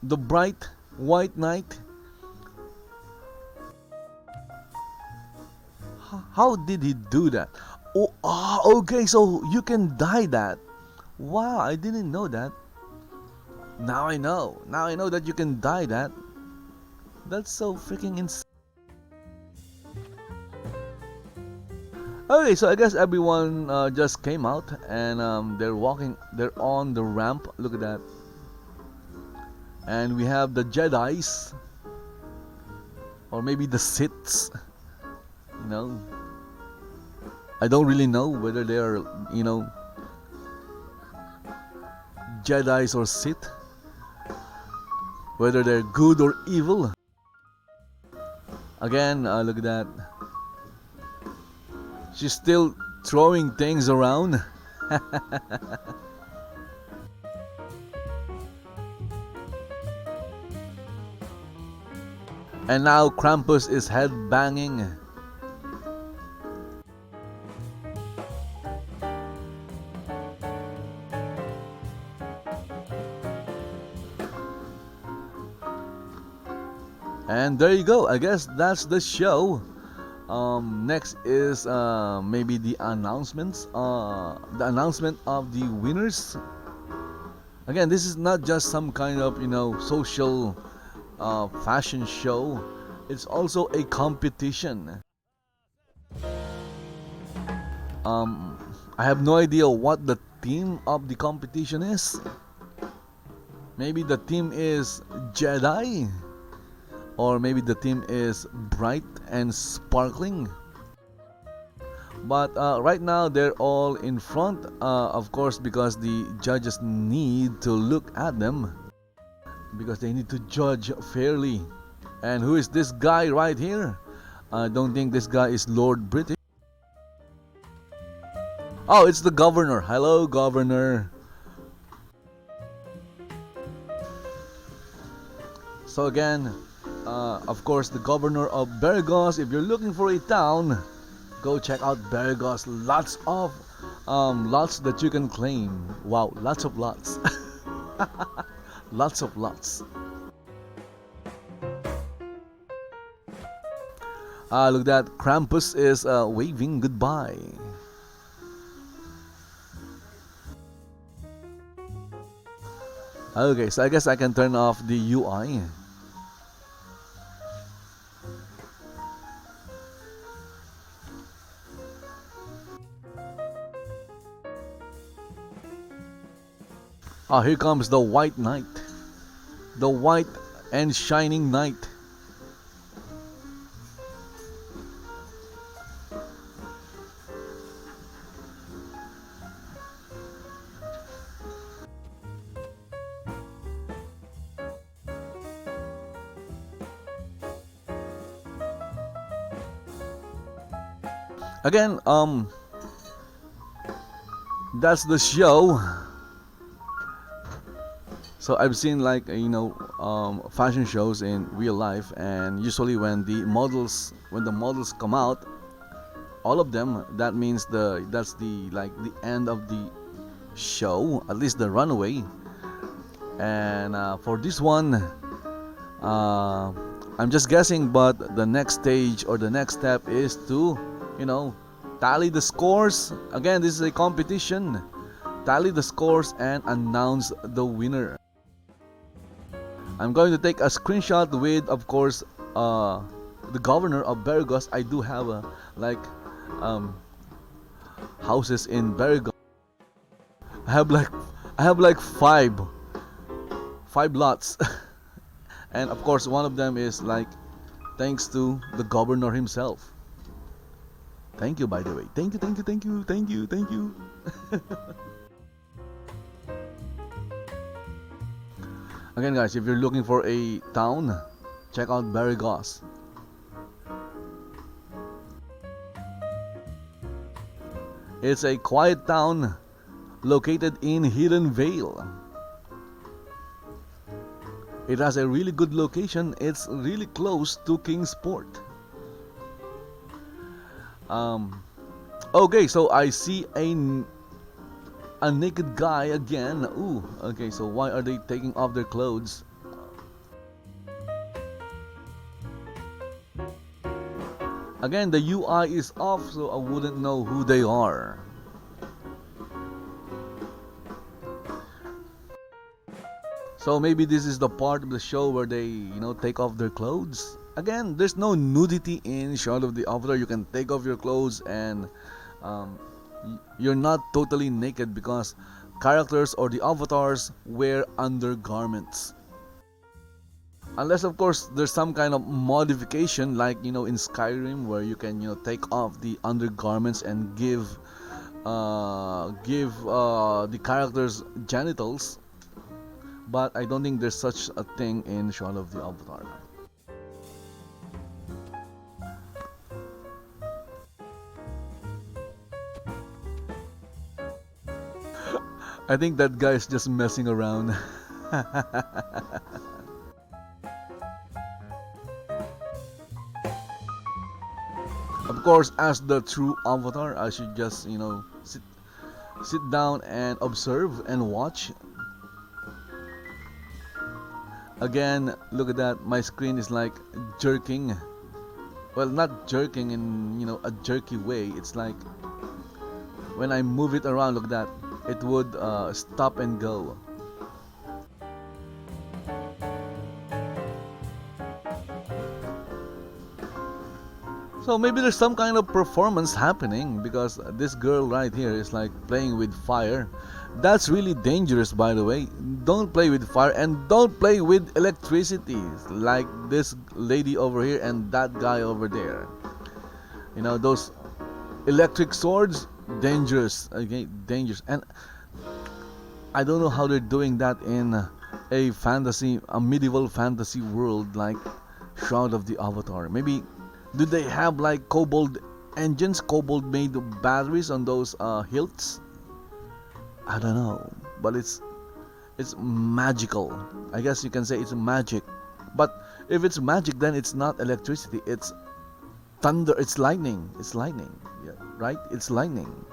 The bright white knight. How did he do that? Oh, okay, so you can dye that. Wow, I didn't know that. Now I know. Now I know that you can dye that. That's so freaking insane. Okay, so I guess everyone just came out and they're walking. They're on the ramp. Look at that. And we have the Jedis, or maybe the Siths. You know, I don't really know whether they are, you know, Jedis or Sith. Whether they're good or evil. Again, look at that. She's still throwing things around. And now Krampus is headbanging. And there you go. I guess that's the show. Next is maybe the announcements. The announcement of the winners. Again, this is not just some kind of, you know, social fashion show. It's also a competition. I have no idea what the theme of the competition is. Maybe the theme is Jedi. Or maybe the theme is bright and sparkling. But right now they're all in front, of course, because the judges need to look at them, because they need to judge fairly. And who is this guy right here? I don't think this guy is Lord British. Oh, it's the governor. Hello, governor. So again, of course, the governor of Burgos. If you're looking for a town, go check out Burgos. Lots of lots that you can claim. Wow, lots of lots. Lots of lots. Look at that. Krampus is waving goodbye. Okay, so I guess I can turn off the UI. Here comes the white knight. The white and shining knight. Again, that's the show. So I've seen, like, you know, fashion shows in real life, and usually when the models come out, all of them, that means that's the end of the show, at least the runway. And for this one, I'm just guessing, but the next stage or the next step is to, you know, tally the scores. Again, this is a competition. Tally the scores and announce the winner. I'm going to take a screenshot with, of course, the governor of Barigos. I do have like um, houses in Barigos. I have like five lots, and of course one of them is like thanks to the governor himself. Thank you, by the way. Thank you, thank you, thank you, thank you, thank you. Again, guys, if you're looking for a town, check out Barigos. It's a quiet town located in Hidden Vale. It has a really good location. It's really close to Kingsport. Okay, so I see a naked guy again. Ooh, okay, so why are they taking off their clothes? Again, the UI is off, so I wouldn't know who they are. So maybe this is the part of the show where they, take off their clothes. Again, there's no nudity in Shroud of the Avatar. You can take off your clothes and you're not totally naked because characters or the avatars wear undergarments. Unless, of course, there's some kind of modification like, in Skyrim where you can, take off the undergarments and give the characters genitals. But I don't think there's such a thing in Shroud of the Avatar. I think that guy is just messing around. Of course, as the true avatar, I should just, sit down and observe and watch. Again, look at that. My screen is like jerking. Well, not jerking in, a jerky way. It's like when I move it around, look at that. It would stop and go. So maybe there's some kind of performance happening because this girl right here is like playing with fire. That's really dangerous, by the way. Don't play with fire and don't play with electricity like this lady over here and that guy over there. Those electric swords, dangerous. Okay, dangerous. And I don't know how they're doing that in a medieval fantasy world like Shroud of the Avatar. Maybe do they have like cobalt engines, cobalt made batteries on those hilts? I don't know, but it's magical. I guess you can say it's magic. But if it's magic, then it's not electricity. It's thunder. It's lightning. It's lightning. Yeah, right? It's lightning.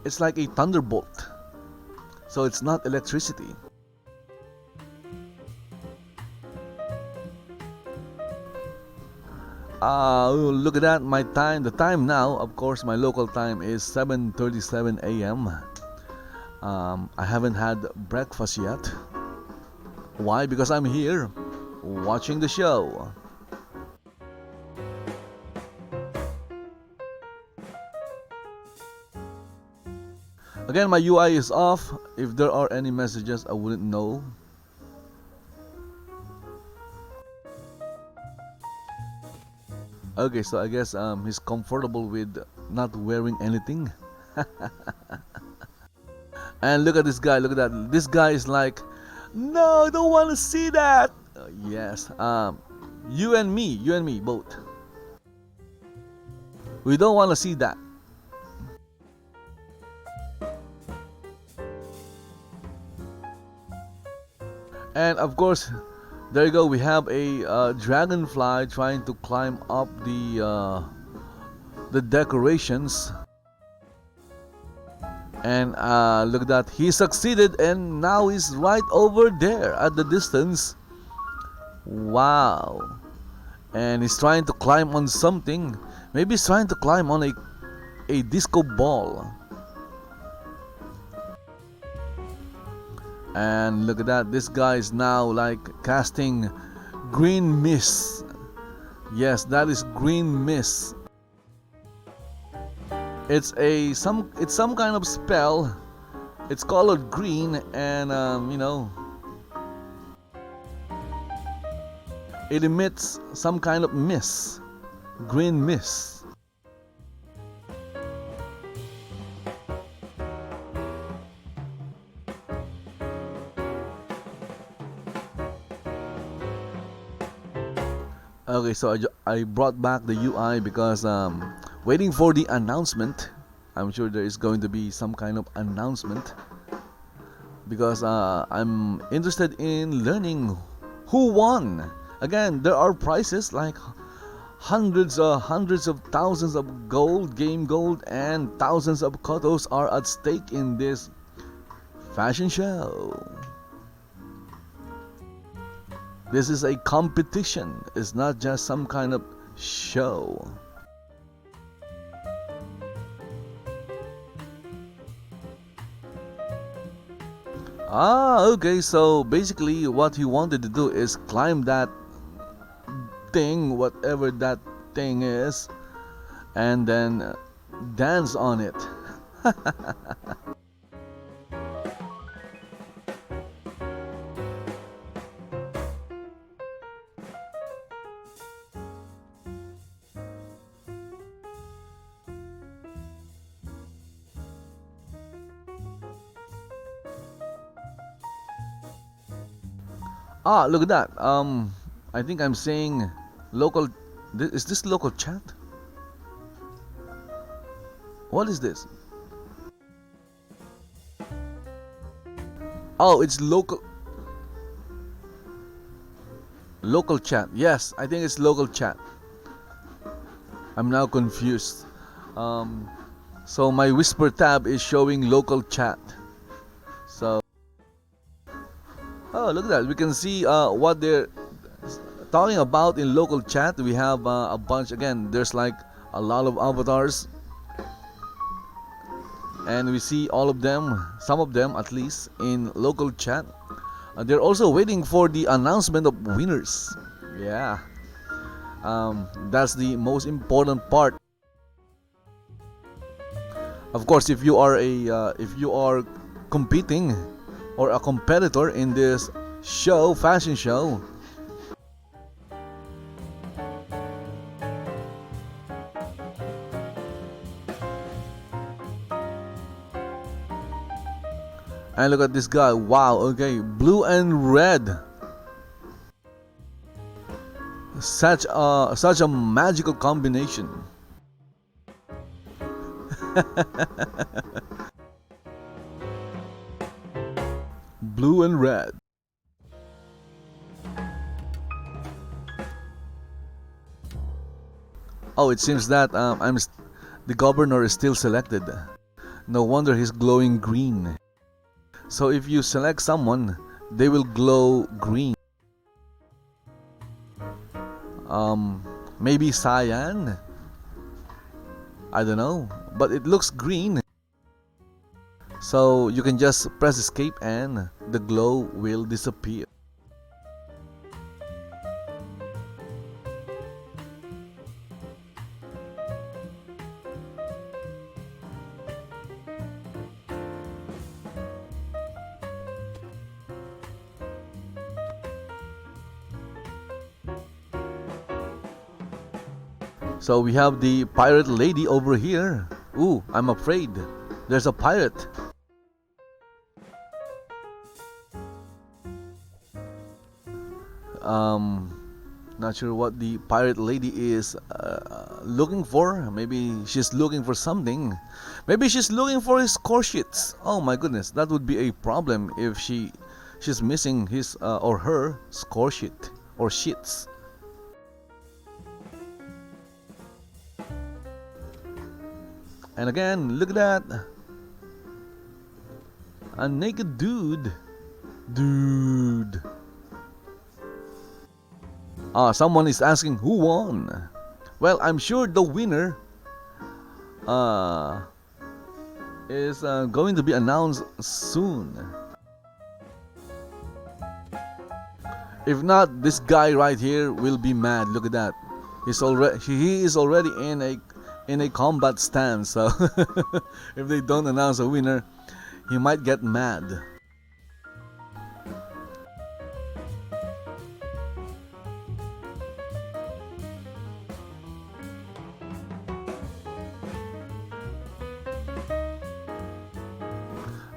It's like a thunderbolt. So it's not electricity. Look at that, my time. The time now, of course, my local time is 7:37 a.m. I haven't had breakfast yet. Why? Because I'm here watching the show. Again, my UI is off. If there are any messages, I wouldn't know. Okay, so I guess he's comfortable with not wearing anything. And look at this guy, look at that. This guy is like, no, I don't want to see that. Yes, you and me both. We don't want to see that. And of course, there you go. We have a dragonfly trying to climb up the decorations, and look at that. He succeeded, and now he's right over there at the distance. Wow! And he's trying to climb on something. Maybe he's trying to climb on a disco ball. And look at that, this guy is now like casting green mist. Yes, that is green mist. It's some kind of spell. It's colored green, and it emits some kind of mist, green mist. Okay, so I brought back the UI because waiting for the announcement. I'm sure there is going to be some kind of announcement because I'm interested in learning who won. Again, there are prizes like hundreds of thousands of game gold, and thousands of kotos are at stake in this fashion show. This is a competition. It's not just some kind of show. Okay, so basically what he wanted to do is climb that thing, whatever that thing is, and then dance on it. Look at that. I think I'm saying local. Is this local chat? What is this? Oh, it's local. Local chat. Yes, I think it's local chat. I'm now confused. So my whisper tab is showing local chat. So, oh, look at that. We can see what they're talking about in local chat. We have a bunch. Again, there's like a lot of avatars, and we see all of them, some of them at least, in local chat. They're also waiting for the announcement of winners. Yeah, that's the most important part. Of course, if you are competing or a competitor in this show, fashion show, and look at this guy. Wow. Okay, blue and red. Such a magical combination. Blue and red. Oh, it seems that the governor is still selected. No wonder he's glowing green. So if you select someone, they will glow green. Maybe cyan? I don't know, but it looks green. So you can just press escape and the glow will disappear. So we have the pirate lady over here. Ooh, I'm afraid. There's a pirate. Not sure what the pirate lady is looking for. Maybe she's looking for something. Maybe she's looking for his score sheets. Oh my goodness, that would be a problem if she's missing his or her score sheet or sheets. And again, look at that. A naked dude. Someone is asking who won. Well, I'm sure the winner is going to be announced soon. If not, this guy right here will be mad. Look at that. He is already in a combat stance. So if they don't announce a winner, he might get mad.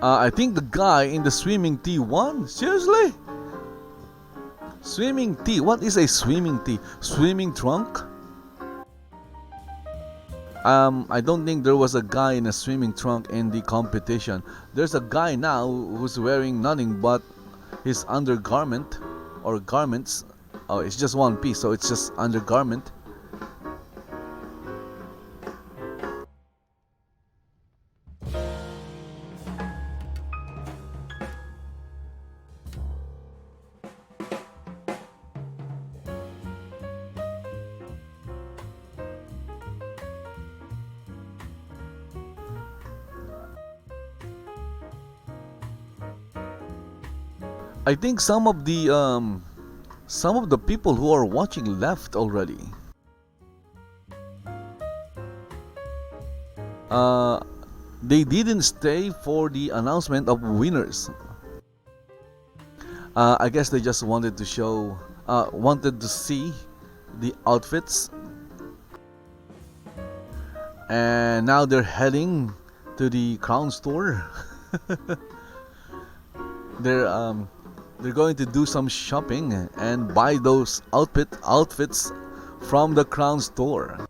I think the guy in the swimming tee won. Seriously? Swimming tee? What is a swimming tee? Swimming trunk? I don't think there was a guy in a swimming trunk in the competition. There's a guy now who's wearing nothing but his undergarment or garments. Oh, it's just one piece, so it's just undergarment. I think some of the people who are watching left already. They didn't stay for the announcement of winners. I guess they just wanted to see the outfits, and now they're heading to the crown store. They're going to do some shopping and buy those outfits from the crown store.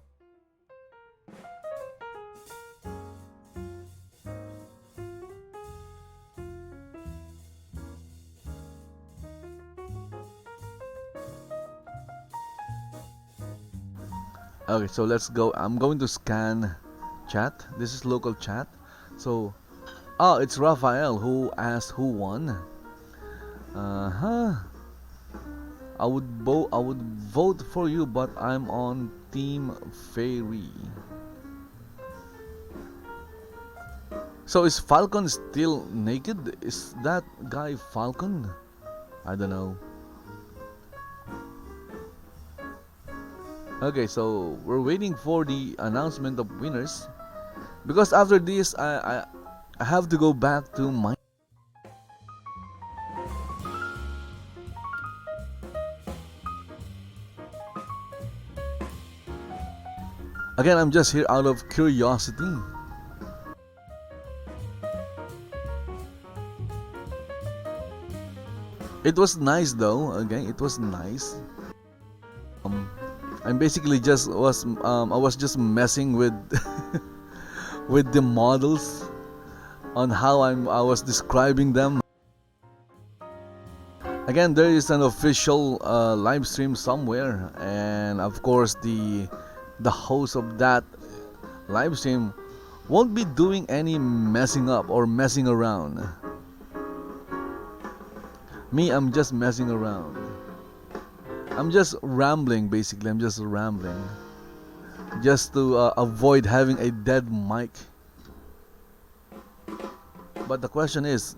Okay, so let's go. I'm going to scan chat. This is local chat. So, it's Raphael who asked who won. I would vote for you, but I'm on Team Fairy. So is Falcon still naked? Is that guy Falcon? I don't know. Okay, so we're waiting for the announcement of winners, because after this I have to go back to my. Again, I'm just here out of curiosity. It was nice though. Again, it was nice. I'm basically I was just messing with with the models on how I was describing them. Again, there is an official live stream somewhere, and of course the host of that live stream won't be doing any messing up or messing around. Me, I'm just messing around. I'm just rambling, basically. I'm just rambling. Just to avoid having a dead mic. But the question is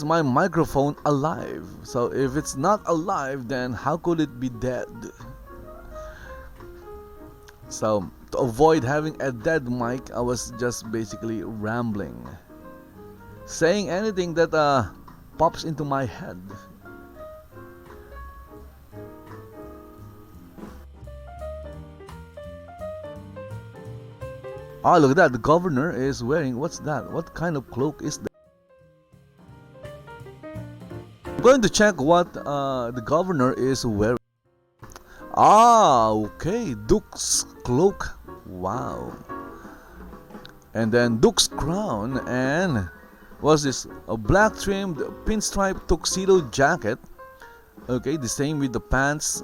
my microphone alive? So if it's not alive, then how could it be dead? So to avoid having a dead mic, I was just basically rambling. Saying anything that pops into my head. Oh, look at that. The governor is wearing, what's that? What kind of cloak is that? I'm going to check what the governor is wearing. Ah, okay. Duke's cloak. Wow. And then Duke's crown, and what's this? A black trimmed pinstripe tuxedo jacket. Okay, the same with the pants.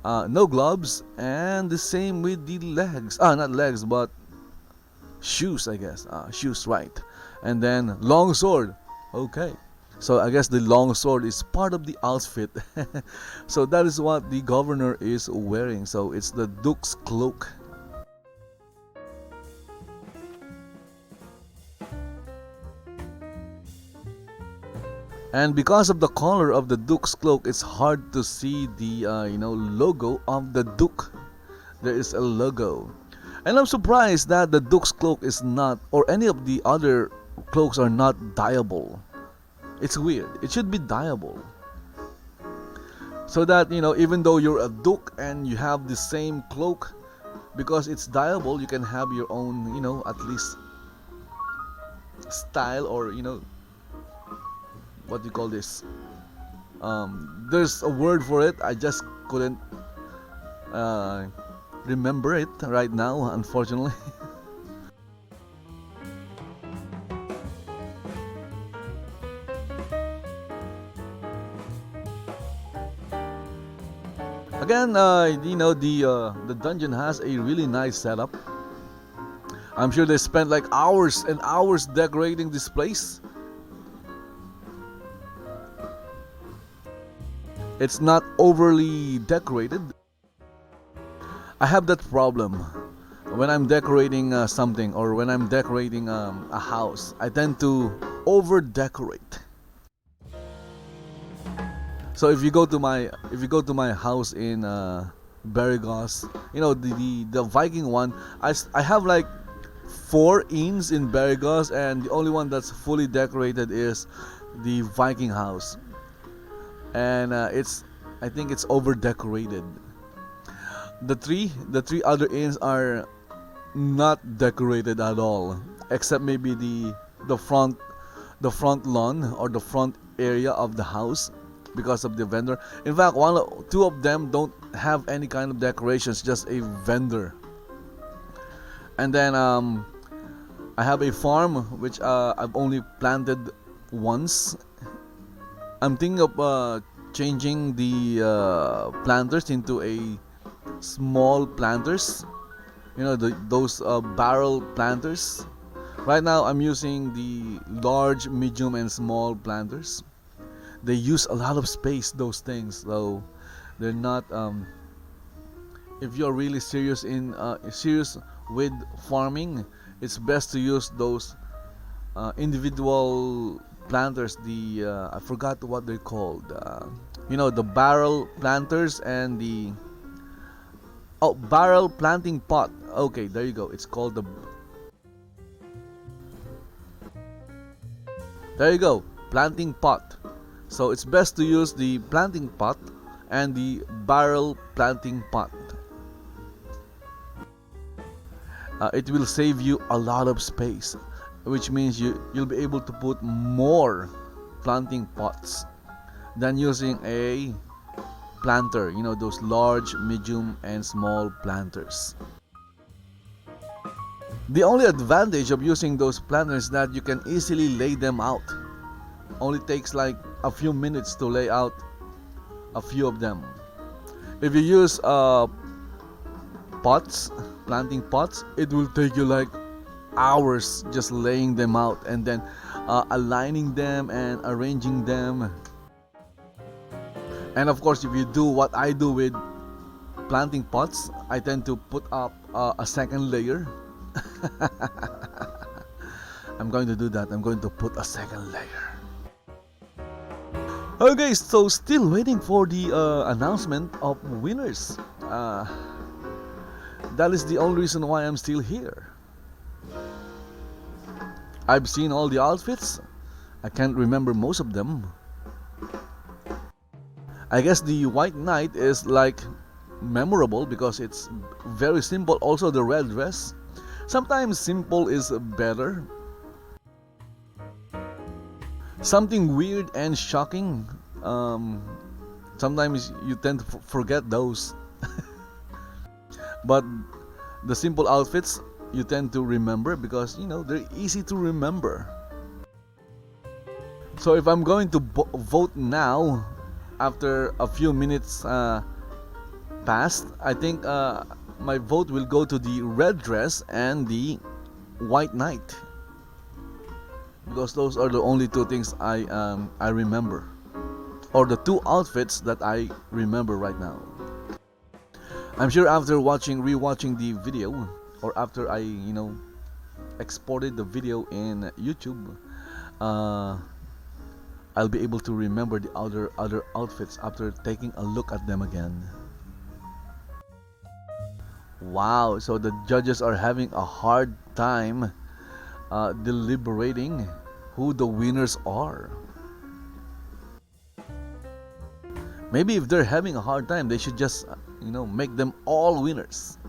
No gloves, and the same with the legs. Not legs, but shoes, I guess. Shoes, right. And then long sword. Okay. So I guess the long sword is part of the outfit. So that is what the governor is wearing. So it's the Duke's cloak. And because of the color of the Duke's cloak, it's hard to see the logo of the Duke. There is a logo, and I'm surprised that the Duke's cloak is not, or any of the other cloaks are not dyeable. It's weird. It should be dyeable, so that even though you're a Duke and you have the same cloak, because it's dyeable, you can have your own at least style, or what do you call this? There's a word for it. I just couldn't remember it right now, unfortunately. Again, the dungeon has a really nice setup. I'm sure they spent like hours and hours decorating this place. It's not overly decorated. I have that problem when I'm decorating something, or when I'm decorating a house. I tend to over decorate. So if you go to my house in Barrigos, the Viking one, I have like 4 inns in Barrigos, and the only one that's fully decorated is the Viking house, and I think it's over decorated. The three other inns are not decorated at all, except maybe the front lawn, or the front area of the house, because of the vendor. In fact, two of them don't have any kind of decorations, just a vendor. And then I have a farm which I've only planted once. I'm thinking of changing the planters into a small planters. Those barrel planters. Right now I'm using the large, medium, and small planters. They use a lot of space, those things, so they're not if you're really serious with farming, it's best to use those individual planters. I forgot what they're called. The barrel planters and the barrel planting pot. Okay, there you go. It's called there you go, planting pot. So it's best to use the planting pot and the barrel planting pot. It will save you a lot of space, which means you'll be able to put more planting pots than using a planter. Those large, medium, and small planters. The only advantage of using those planters is that you can easily lay them out. Only takes like a few minutes to lay out a few of them. If you use planting pots, it will take you like hours just laying them out, and then aligning them and arranging them. And of course, if you do what I do with planting pots, I tend to put up a second layer. I'm going to do that. I'm going to put a second layer. Okay, so still waiting for the announcement of winners. That is the only reason why I'm still here. I've seen all the outfits. I can't remember most of them. I guess the White Knight is like memorable because it's very simple. Also the red dress. Sometimes simple is better. Something weird and shocking. Sometimes you tend to forget those. But the simple outfits you tend to remember because they're easy to remember. So if I'm going to vote now, after a few minutes passed, I think my vote will go to the red dress and the White Knight, because those are the only two things I remember, or the two outfits that I remember right now. I'm sure after rewatching the video, or after I exported the video in YouTube, I'll be able to remember the other outfits after taking a look at them again. Wow, so the judges are having a hard time deliberating who the winners are. Maybe if they're having a hard time, they should just, make them all winners.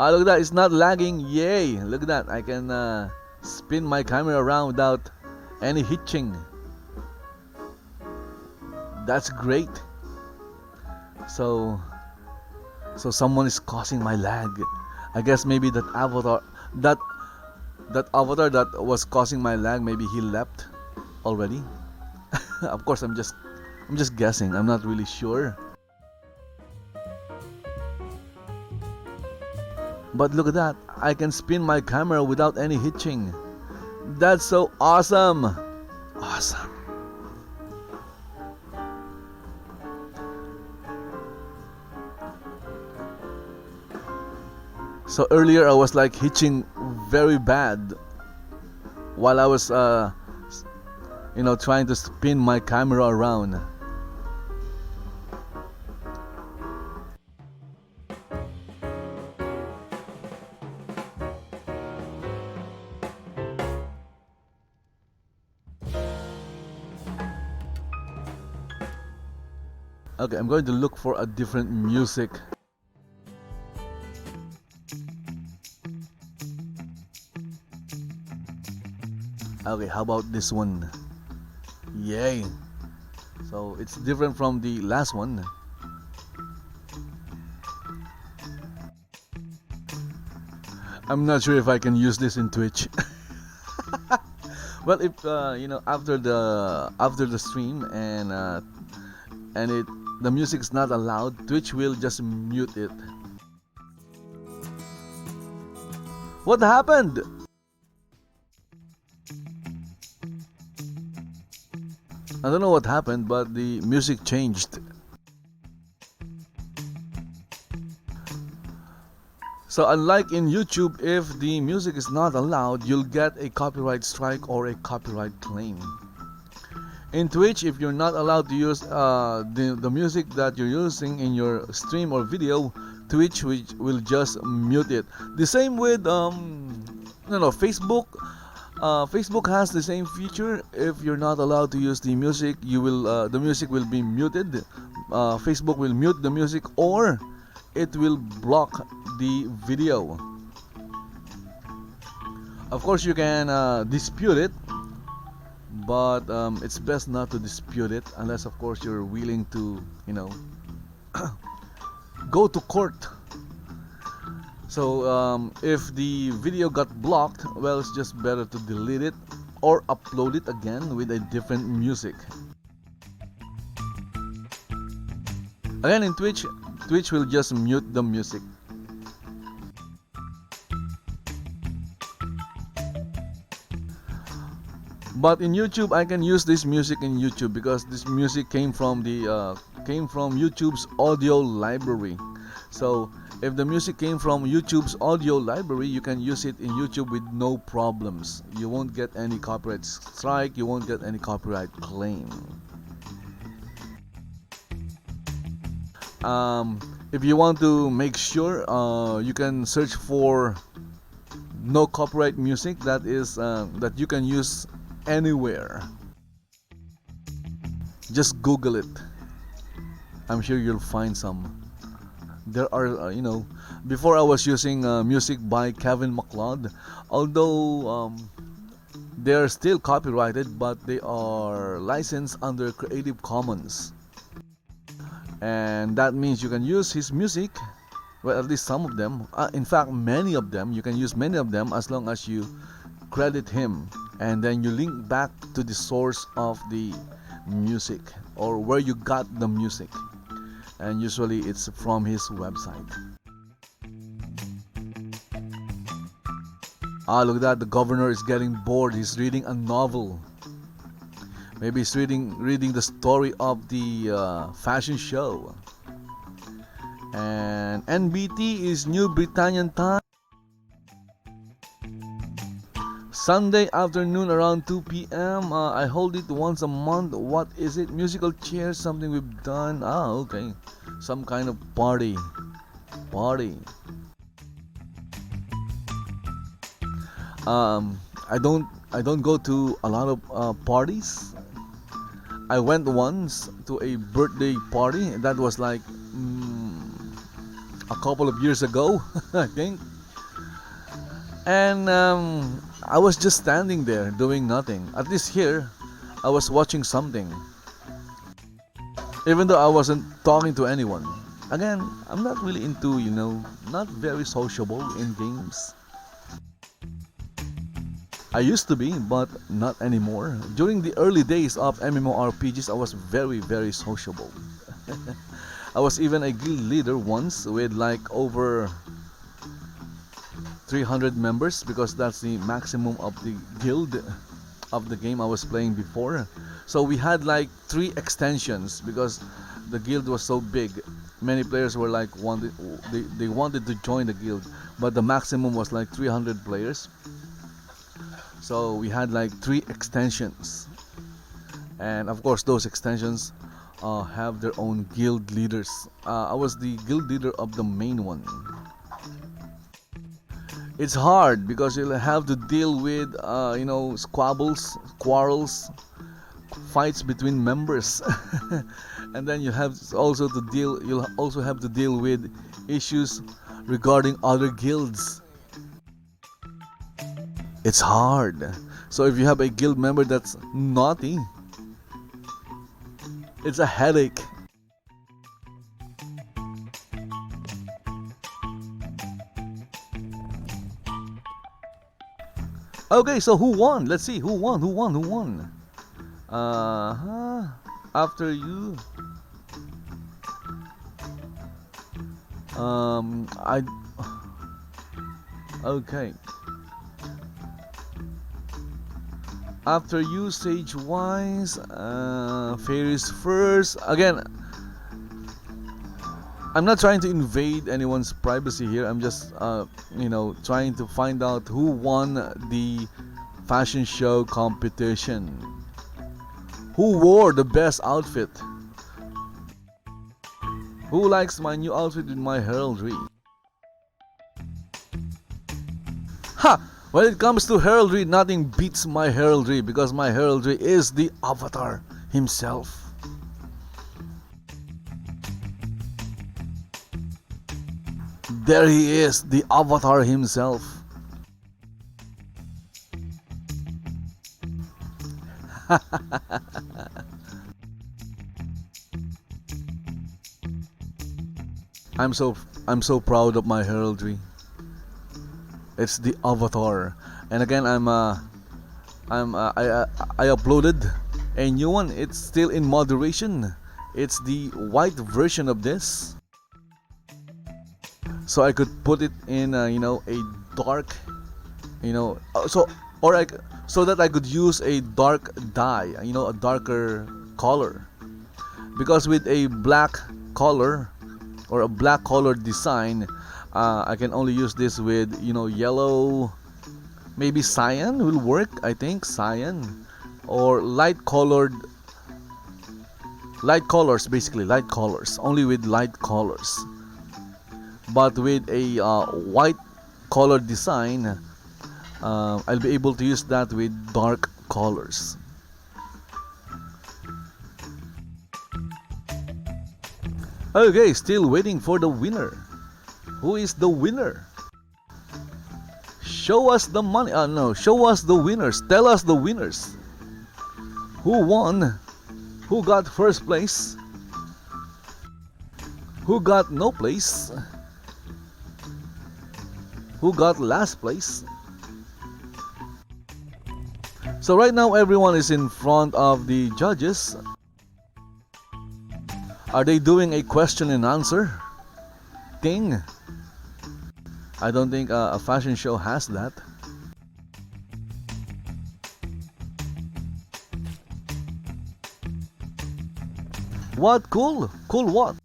Look at that, it's not lagging. Yay! Look at that, I can spin my camera around without any hitching. That's great. So someone is causing my lag. I guess maybe that avatar that was causing my lag, maybe he left already. Of course, I'm just guessing. I'm not really sure. But look at that, I can spin my camera without any hitching. That's so awesome. Awesome. So earlier I was like hitching very bad while I was trying to spin my camera around. Okay, I'm going to look for a different music. Okay, how about this one? Yay! So it's different from the last one. I'm not sure if I can use this in Twitch. Well, if after the stream and the music is not allowed, Twitch will just mute it. What happened? I don't know what happened, but the music changed. So unlike in YouTube, if the music is not allowed, you'll get a copyright strike or a copyright claim. In Twitch, if you're not allowed to use the music that you're using in your stream or video, Twitch will just mute it. The same with Facebook. Facebook has the same feature. If you're not allowed to use the music, the music will be muted. Facebook will mute the music, or it will block the video. Of course, you can dispute it, but it's best not to dispute it unless, of course, you're willing to, go to court. So if the video got blocked, well, it's just better to delete it or upload it again with a different music. Again, in Twitch will just mute the music. But in YouTube, I can use this music in YouTube because this music came from YouTube's audio library. So if the music came from YouTube's audio library, you can use it in YouTube with no problems. You won't get any copyright strike, you won't get any copyright claim. If you want to make sure, you can search for no copyright music that you can use anywhere. Just Google it. I'm sure you'll find some. There are, before I was using music by Kevin MacLeod, although they are still copyrighted, but they are licensed under Creative Commons. And that means you can use his music, well, at least some of them. In fact, many of them. You can use many of them as long as you credit him. And then you link back to the source of the music or where you got the music. And usually it's from his website. Look at that, the governor is getting bored. He's reading a novel. Maybe he's reading the story of the fashion show. And NBT is New Britannian time. Sunday afternoon around 2 p.m. I hold it once a month. What is it? Musical chairs, something we've done. Okay. Some kind of party. Party. I don't go to a lot of parties. I went once to a birthday party. That was like a couple of years ago, I think. And I was just standing there doing nothing. At least here, I was watching something. Even though I wasn't talking to anyone. Again, I'm not really into, not very sociable in games. I used to be, but not anymore. During the early days of MMORPGs, I was very, very sociable. I was even a guild leader once with like over 300 members because that's the maximum of the guild of the game I was playing before. So we had like 3 extensions because the guild was so big. Many players were like they wanted to join the guild, but the maximum was like 300 players. So we had like 3 extensions, and of course those extensions have their own guild leaders. I was the guild leader of the main one. It's hard because you'll have to deal with squabbles, quarrels, fights between members, and then you'll also have to deal with issues regarding other guilds. It's hard. So if you have a guild member that's naughty, it's a headache. Okay, so who won? Let's see who won. After you, I. Okay. After you, Sage Wise, Fairies first. Again, I'm not trying to invade anyone's privacy here. I'm just, trying to find out who won the fashion show competition. Who wore the best outfit? Who likes my new outfit with my heraldry? Ha! When it comes to heraldry, nothing beats my heraldry because my heraldry is the Avatar himself. There he is, the Avatar himself. I'm so proud of my heraldry. It's the Avatar, and again I uploaded a new one. It's still in moderation. It's the white version of this, so I could put it in a dark, so that I could use a dark dye, a darker color, because with a black color or a black color design, I can only use this with yellow, maybe cyan will work. I think cyan or light colors, basically light colors, only with light colors. But with a white color design, I'll be able to use that with dark colors. Okay, still waiting for the winner. Who is the winner? Show us the money. No, show us the winners. Tell us the winners. Who won? Who got first place? Who got no place? Who got last place? So right now everyone is in front of the judges. Are they doing a question and answer thing? I don't think a fashion show has that. What? Cool? Cool what?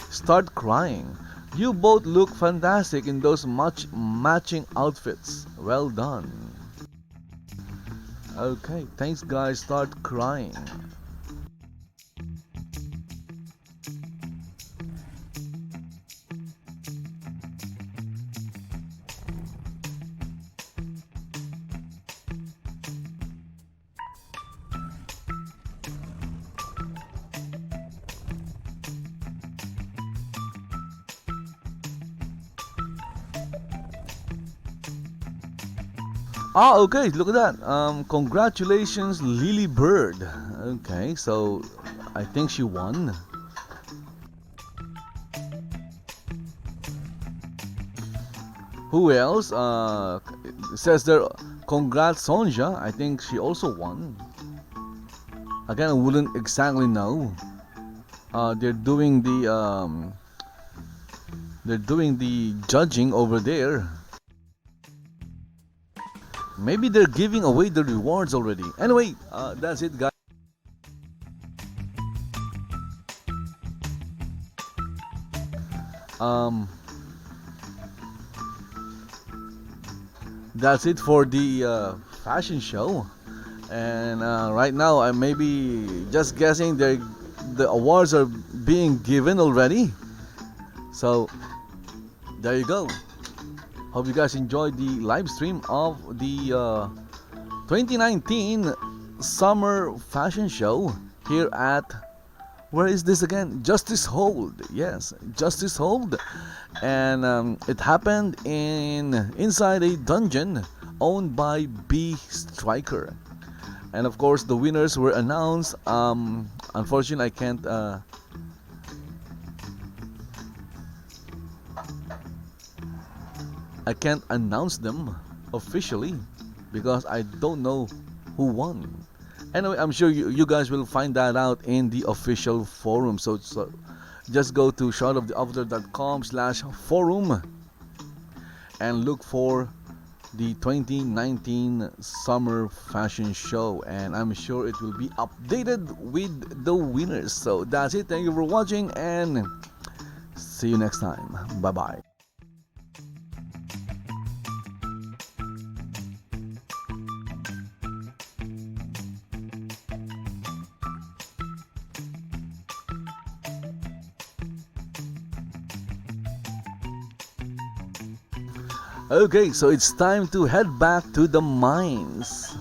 Start crying. You both look fantastic in those matching outfits. Well done. Okay, thanks guys. Start crying. Ah, okay, look at that. Congratulations, Lily Bird. Okay, so I think she won. Who else? Says there, congrats, Sonja. I think she also won. Again, I wouldn't exactly know. They're doing the judging over there. Maybe they're giving away the rewards already. Anyway, that's it, guys. Um, that's it for the fashion show. And right now, I may be just guessing the awards are being given already. So there you go. Hope you guys enjoyed the live stream of the 2019 Summer Fashion Show here at, where is this again? Justice Hold. Yes, Justice Hold. And it happened inside a dungeon owned by B Striker. And of course, the winners were announced. Unfortunately, I can't announce them officially because I don't know who won. Anyway, I'm sure you guys will find that out in the official forum. So just go to shroudoftheavatar.com/forum and look for the 2019 Summer Fashion Show, and I'm sure it will be updated with the winners. So that's it. Thank you for watching and see you next time. Bye bye. Okay, so it's time to head back to the mines.